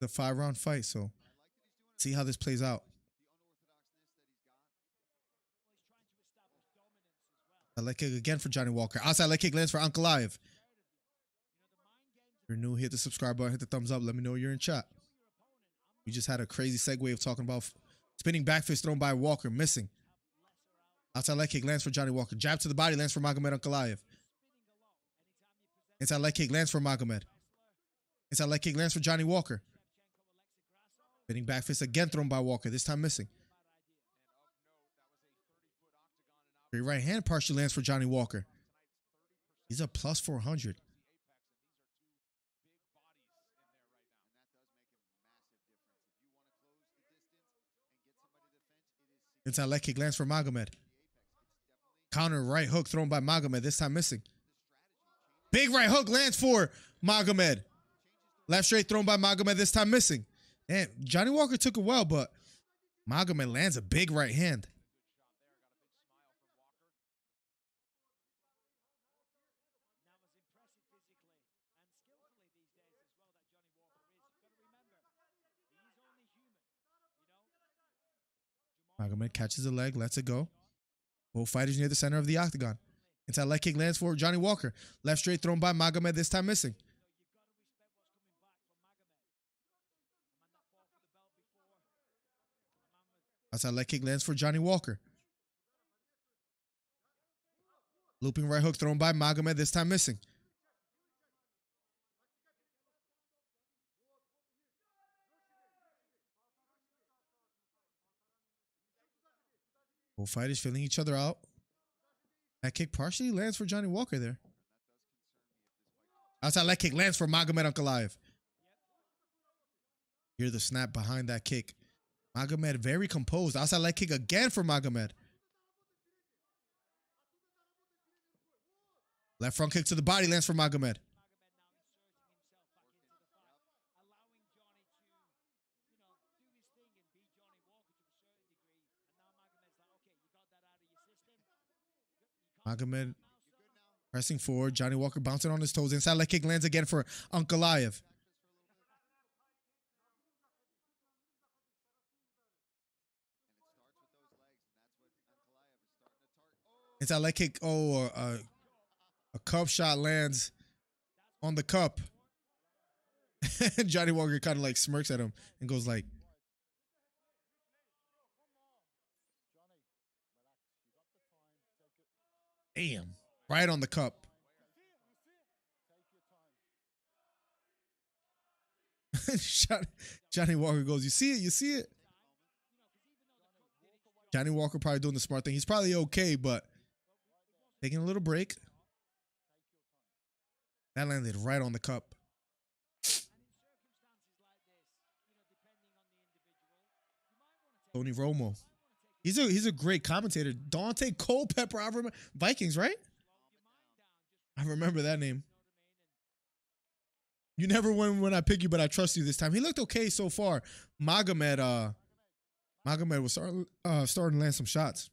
The 5-round fight, so see how this plays out. A leg kick again for Johnny Walker. Outside leg kick lands for Ankalaev. If you're new, hit the subscribe button, hit the thumbs up. Let me know you're in chat. We just had a crazy segue of talking about spinning back fist thrown by Walker, missing. Outside leg kick lands for Johnny Walker. Jab to the body lands for Magomed Ankalaev. Inside leg kick lands for Magomed. Inside leg kick lands for Johnny Walker. Spinning back fist again thrown by Walker, this time missing. Great right hand partially lands for Johnny Walker. He's a plus 400. Inside leg kick lands for Magomed. Counter right hook thrown by Magomed, this time missing. Big right hook lands for Magomed. Left straight thrown by Magomed, this time missing. And Johnny Walker took it well, but Magomed lands a big right hand. Magomed catches the leg, lets it go. Both fighters near the center of the octagon. Inside leg kick lands for Johnny Walker. Left straight thrown by Magomed, this time missing. Outside leg kick lands for Johnny Walker. Looping right hook thrown by Magomed, this time missing. Both fighters filling each other out. That kick partially lands for Johnny Walker there. Outside leg kick lands for Magomed Ankalaev. Hear the snap behind that kick. Magomed very composed. Outside leg kick again for Magomed. Left front kick to the body lands for Magomed. Magomed pressing forward. Johnny Walker bouncing on his toes. Inside leg kick lands again for Ankalaev. Inside leg kick. Oh, a cup shot lands on the cup. Johnny Walker kind of like smirks at him and goes like, damn, right on the cup. Johnny Walker goes, you see it? You see it? Johnny Walker probably doing the smart thing. He's probably okay, but taking a little break. That landed right on the cup. Tony Romo. He's a great commentator. Dante Culpepper. I remember Vikings, right? I remember that name. You never win when I pick you, but I trust you this time. He looked okay so far. Magomed was starting to land some shots.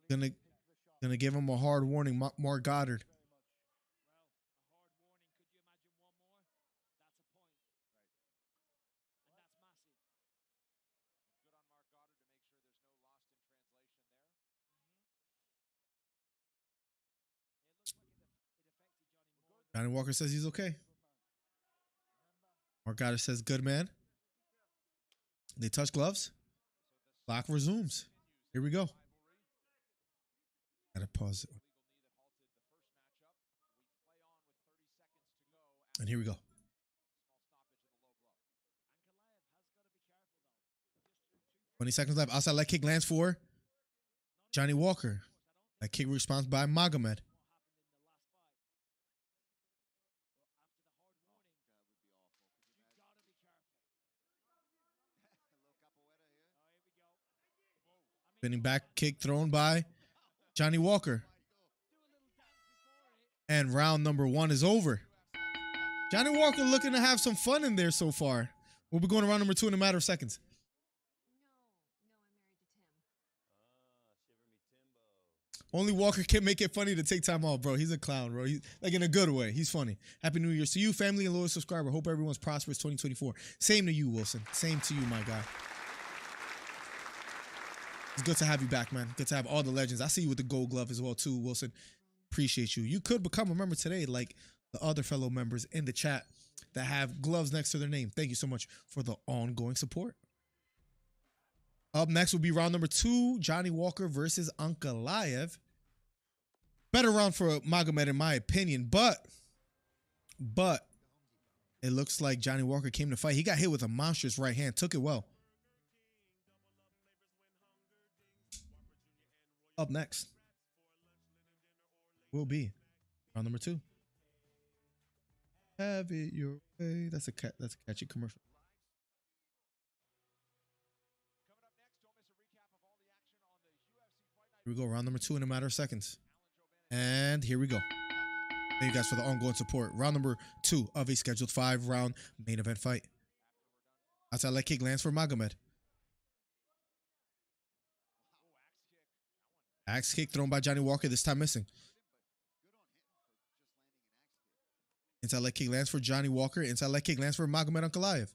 Gonna give him a hard warning. Mark Goddard. Johnny Walker says he's okay. Mark Goddard says, good man. They touch gloves. Clock resumes. Here we go. Gotta pause it. And here we go. 20 seconds left. Outside leg kick lands for Johnny Walker. That kick response by Magomed. Spinning back kick thrown by Johnny Walker. And round number 1 is over. Johnny Walker looking to have some fun in there so far. We'll be going to round number 2 in a matter of seconds. Only Walker can make it funny to take time off, bro. He's a clown, bro. He's like in a good way. He's funny. Happy New Year to you, family and loyal subscriber. Hope everyone's prosperous 2024. Same to you, Wilson. Same to you, my guy. It's good to have you back, man. Good to have all the legends. I see you with the gold glove as well, too, Wilson. Appreciate you. You could become a member today like the other fellow members in the chat that have gloves next to their name. Thank you so much for the ongoing support. Up next will be round number 2, Johnny Walker versus Ankalaev. Better round for Magomed in my opinion, but it looks like Johnny Walker came to fight. He got hit with a monstrous right hand, took it well. Up next will be round number 2. Have it your way. That's a catchy commercial. Here we go, round number 2 in a matter of seconds. And here we go. Thank you guys for the ongoing support. Round number 2 of a scheduled 5-round main event fight. Outside leg kick lands for Magomed. Axe kick thrown by Johnny Walker, this time missing. Inside leg kick lands for Johnny Walker. Inside leg kick lands for Magomed Ankalaev.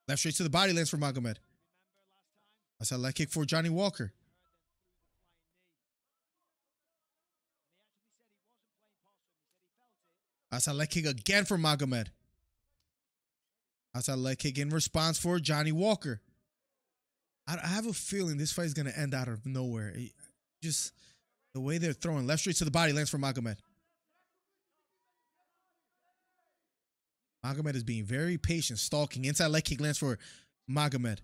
Left straight to the body lands for Magomed. Outside leg kick for Johnny Walker. Outside leg kick again for Magomed. Outside leg kick in response for Johnny Walker. I have a feeling this fight is going to end out of nowhere. Just the way they're throwing. Left straight to the body lands for Magomed. Magomed is being very patient, stalking. Inside leg kick lands for Magomed.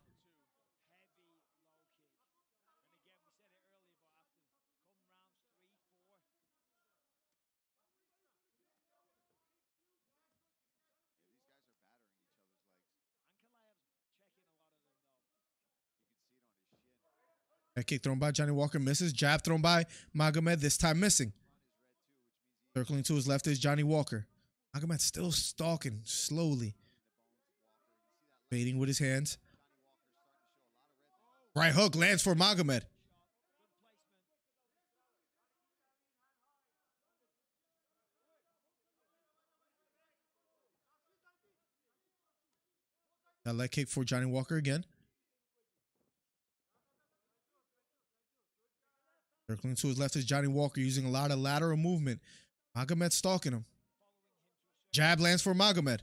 That kick thrown by Johnny Walker misses. Jab thrown by Magomed, this time missing. Circling to his left is Johnny Walker. Magomed still stalking slowly. Baiting with his hands. Right hook lands for Magomed. That leg kick for Johnny Walker again. Circling to his left is Johnny Walker using a lot of lateral movement. Magomed stalking him. Jab lands for Magomed.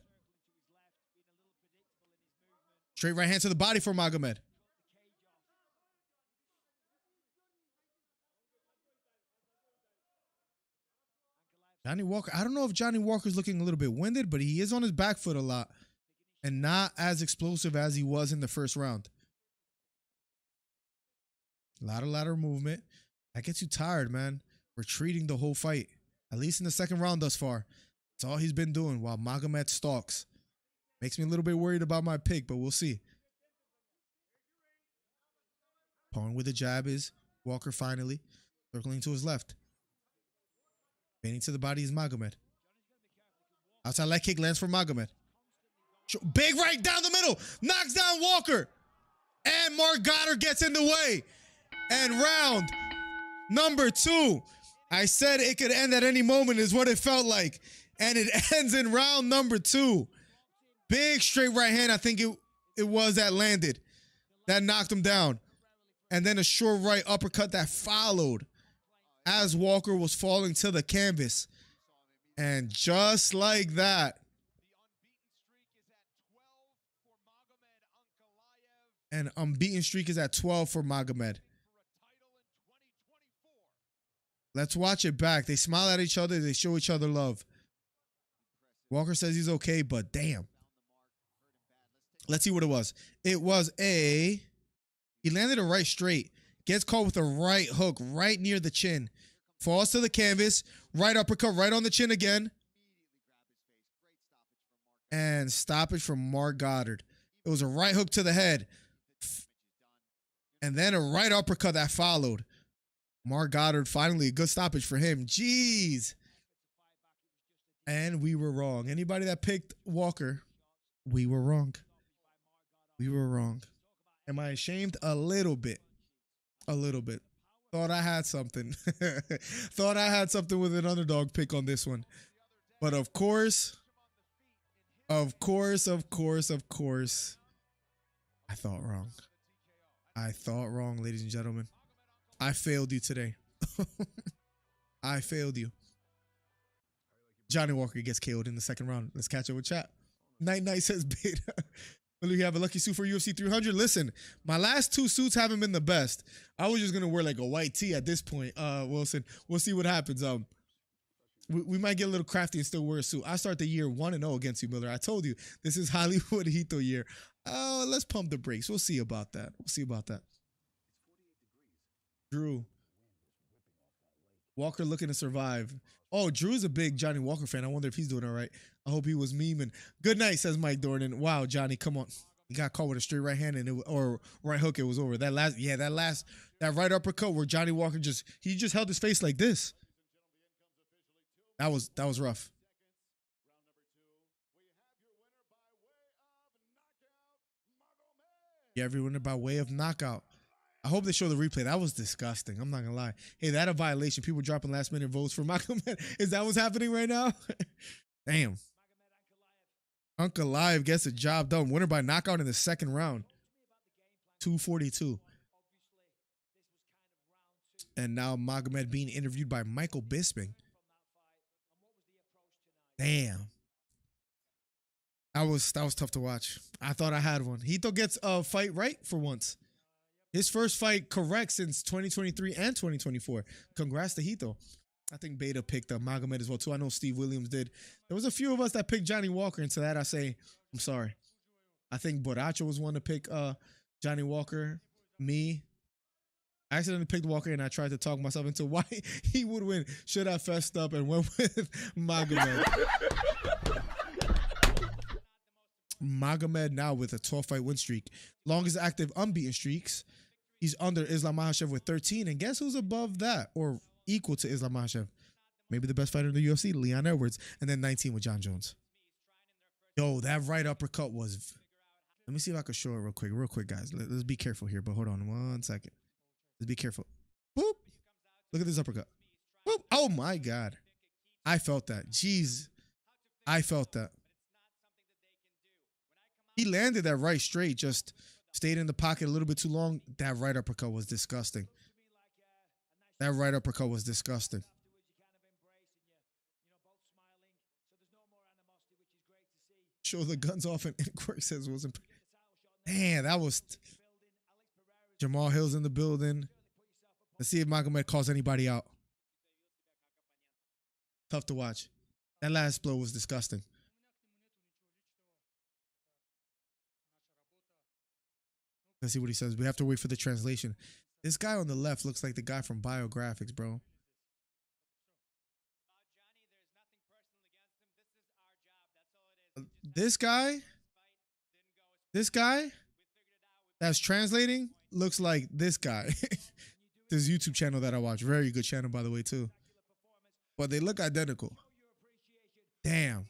Straight right hand to the body for Magomed. Johnny Walker, I don't know if Johnny Walker's looking a little bit winded, but he is on his back foot a lot and not as explosive as he was in the first round. A lot of lateral movement. That gets you tired, man. Retreating the whole fight, at least in the second round thus far. That's all he's been doing while Magomed stalks. Makes me a little bit worried about my pick, but we'll see. Pulling with the jab is Walker finally. Circling to his left. Baiting to the body is Magomed. Outside leg kick lands for Magomed. Big right down the middle. Knocks down Walker. And Mark Goddard gets in the way. And round number 2. I said it could end at any moment is what it felt like. And it ends in round number 2. Big straight right hand. I think it was that landed. That knocked him down. And then a short right uppercut that followed as Walker was falling to the canvas. And just like that, an unbeaten streak is at 12 for Magomed. Let's watch it back. They smile at each other. They show each other love. Walker says he's okay, but damn. Let's see what it was. It was he landed a right straight. Gets caught with a right hook right near the chin. Falls to the canvas. Right uppercut right on the chin again. And stoppage from Mark Goddard. It was a right hook to the head. And then a right uppercut that followed. Mark Goddard, finally a good stoppage for him. Jeez. And we were wrong. Anybody that picked Walker, we were wrong. We were wrong. Am I ashamed? A little bit. A little bit. Thought I had something. Thought I had something with an underdog pick on this one. But of course, I thought wrong. I thought wrong, ladies and gentlemen. I failed you today. I failed you. Johnny Walker gets KO'd in the second round. Let's catch up with chat. Night says beta. Will you have a lucky suit for UFC 300? Listen, my last 2 suits haven't been the best. I was just going to wear like a white tee at this point, Wilson. We'll see what happens. We might get a little crafty and still wear a suit. I start the year 1-0 against you, Miller. I told you, this is Hollywood Hito year. Let's pump the brakes. We'll see about that. Drew. Walker looking to survive. Oh, Drew's a big Johnny Walker fan. I wonder if he's doing all right. I hope he was memeing. Good night, says Mike Dornan. Wow, Johnny, come on. He got caught with a straight right hand or right hook. It was over. That right uppercut where Johnny Walker just held his face like this. That was rough. Yeah, every winner by way of knockout. I hope they show the replay. That was disgusting. I'm not gonna lie. Hey, that a violation. People dropping last minute votes for Magomed. Is that what's happening right now? Damn. Ankalaev gets the job done. Winner by knockout in the second round. 242. And now Magomed being interviewed by Michael Bisping. Damn. That was tough to watch. I thought I had one. Hito gets a fight right for once. His first fight correct since 2023 and 2024. Congrats to Hito. I think Beta picked Magomed as well too. I know Steve Williams did. There was a few of us that picked Johnny Walker, and to that I say, I'm sorry. I think Boracho was one to pick Johnny Walker. Me. I accidentally picked Walker, and I tried to talk myself into why he would win. Should I fessed up and went with Magomed. Magomed now with a 12-fight win streak. Longest active unbeaten streaks. He's under Islam Makhachev with 13. And guess who's above that or equal to Islam Makhachev? Maybe the best fighter in the UFC, Leon Edwards. And then 19 with John Jones. Yo, that right uppercut was... Let me see if I can show it real quick, guys. Let's be careful here, but hold on 1 second. Let's be careful. Boop. Look at this uppercut. Boop. Oh, my God. I felt that. Jeez. I felt that. He landed that right straight, just stayed in the pocket a little bit too long. That right uppercut was disgusting. That right uppercut was disgusting. Show the guns off and Inquirk says wasn't. Man, that was. Jamal Hill's in the building. Let's see if Magomed calls anybody out. Tough to watch. That last blow was disgusting. Let's see what he says. We have to wait for the translation. This guy on the left looks like the guy from Biographics, bro. This guy that's translating looks like this guy. This YouTube channel that I watch. Very good channel, by the way, too. But they look identical. Damn.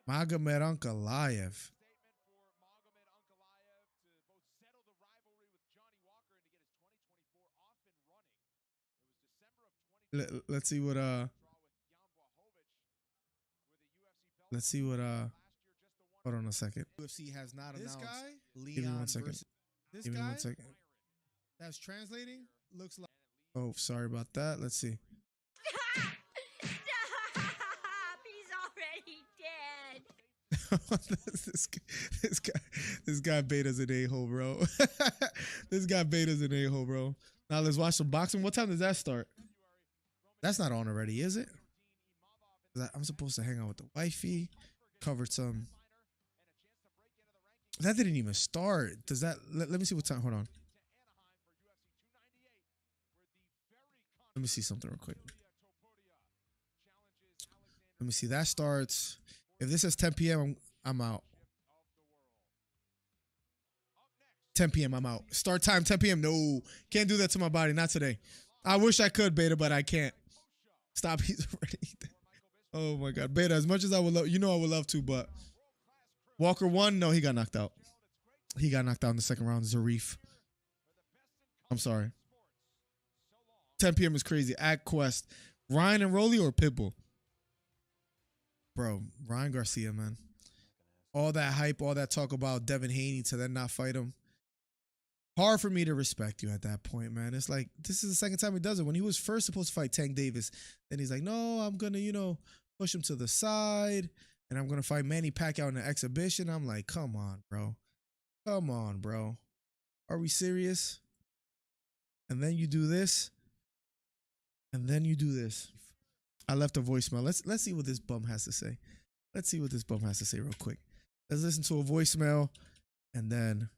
Magomed Ankalaev. Let's see what hold on a second. UFC has not announced. This guy, Leon, give me 1 second. Give me 1 second. That's translating looks like. Oh, sorry about that. Let's see. Stop! He's already dead. This guy Beta's an a-hole, bro. This guy Beta's an a-hole, bro. Now let's watch some boxing. What time does that start? That's not on already, is it? I'm supposed to hang out with the wifey, covered some. That didn't even start. Does that? Let me see what time. Hold on. Let me see something real quick. Let me see. That starts. If this says 10 p.m., I'm out. 10 p.m., I'm out. Start time 10 p.m. No, can't do that to my body. Not today. I wish I could, Beta, but I can't. Stop. He's already dead. Oh my God, Beta. As much as I would love, I would love to, but Walker won. No, he got knocked out. He got knocked out in the second round. Zarif. I'm sorry. 10 p.m. is crazy. At Quest, Ryan and Rolly or Pitbull? Bro, Ryan Garcia, man. All that hype, all that talk about Devin Haney to then not fight him. Hard for me to respect you at that point, man. It's like, this is the second time he does it. When he was first supposed to fight Tank Davis, then he's like, no, I'm going to, push him to the side, and I'm going to fight Manny Pacquiao in an exhibition. I'm like, come on, bro. Come on, bro. Are we serious? And then you do this. And then you do this. I left a voicemail. Let's see what this bum has to say. Let's see what this bum has to say real quick. Let's listen to a voicemail, and then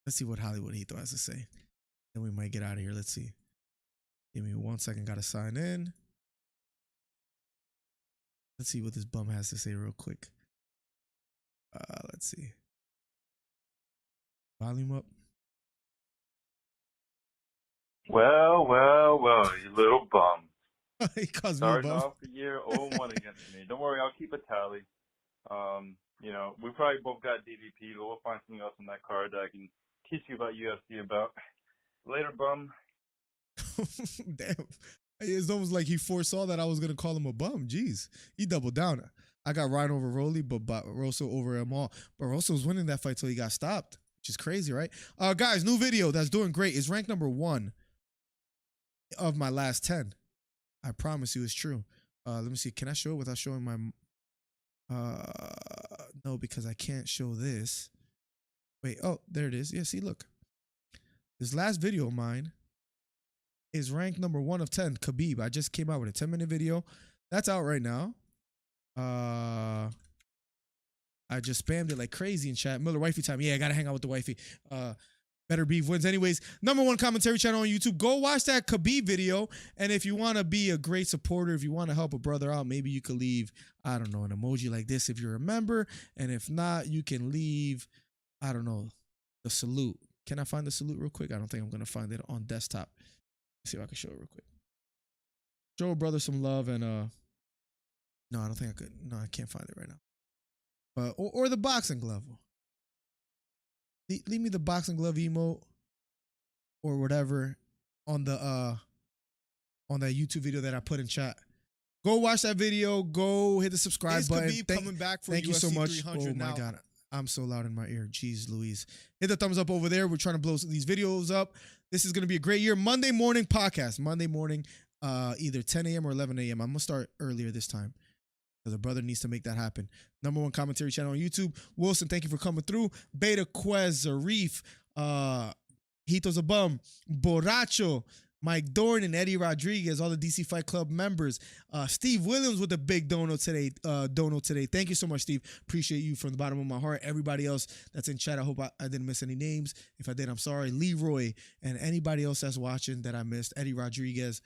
let's see what Hollywood Heath has to say. Then we might get out of here. Let's see. Give me 1 second. Got to sign in. Let's see what this bum has to say real quick. Let's see. Volume up. Well, you little bum. He calls me a Starting bum. off the year 0-1 against me. Don't worry, I'll keep a tally. We probably both got DVP, but we'll find something else on that card that I can teach you about UFC about. Later, bum. Damn. It's almost like he foresaw that I was going to call him a bum. Jeez. He doubled down. I got Ryan over Rolly, but Barroso over them all. Barroso was winning that fight till he got stopped, which is crazy, right? Guys, new video that's doing great. Is ranked number 1 of my last 10. I promise you it's true. Let me see. Can I show it without showing my... No, because I can't show this. Wait, oh, there it is. Yeah, see, look. This last video of mine is ranked number 1 of 10, Khabib. I just came out with a 10-minute video. That's out right now. I just spammed it like crazy in chat. Miller wifey time. Yeah, I gotta hang out with the wifey. Better Beef wins. Anyways, number 1 commentary channel on YouTube. Go watch that Khabib video. And if you want to be a great supporter, if you want to help a brother out, maybe you could leave, I don't know, an emoji like this if you're a member. And if not, you can leave, I don't know, the salute. Can I find the salute real quick? I don't think I'm gonna find it on desktop. Let's see if I can show it real quick. Show a brother some love and no, I don't think I could. No, I can't find it right now. But or the boxing glove. Leave me the boxing glove emote or whatever on the on that YouTube video that I put in chat. Go watch that video. Go hit the subscribe button. Coming back for thank you so UFC much. 300 Oh my now. God. I'm so loud in my ear. Jeez Louise. Hit the thumbs up over there. We're trying to blow these videos up. This is going to be a great year. Monday morning podcast. Monday morning, either 10 a.m. or 11 a.m. I'm going to start earlier this time because the brother needs to make that happen. #1 commentary channel on YouTube. Wilson, thank you for coming through. Beta Quez, Zarif, Hito's a Bum, Borracho, Mike Dorn and Eddie Rodriguez, all the DC Fight Club members. Steve Williams with the big dono today. Thank you so much, Steve. Appreciate you from the bottom of my heart. Everybody else that's in chat, I hope I didn't miss any names. If I did, I'm sorry. Leroy and anybody else that's watching that I missed. Eddie Rodriguez,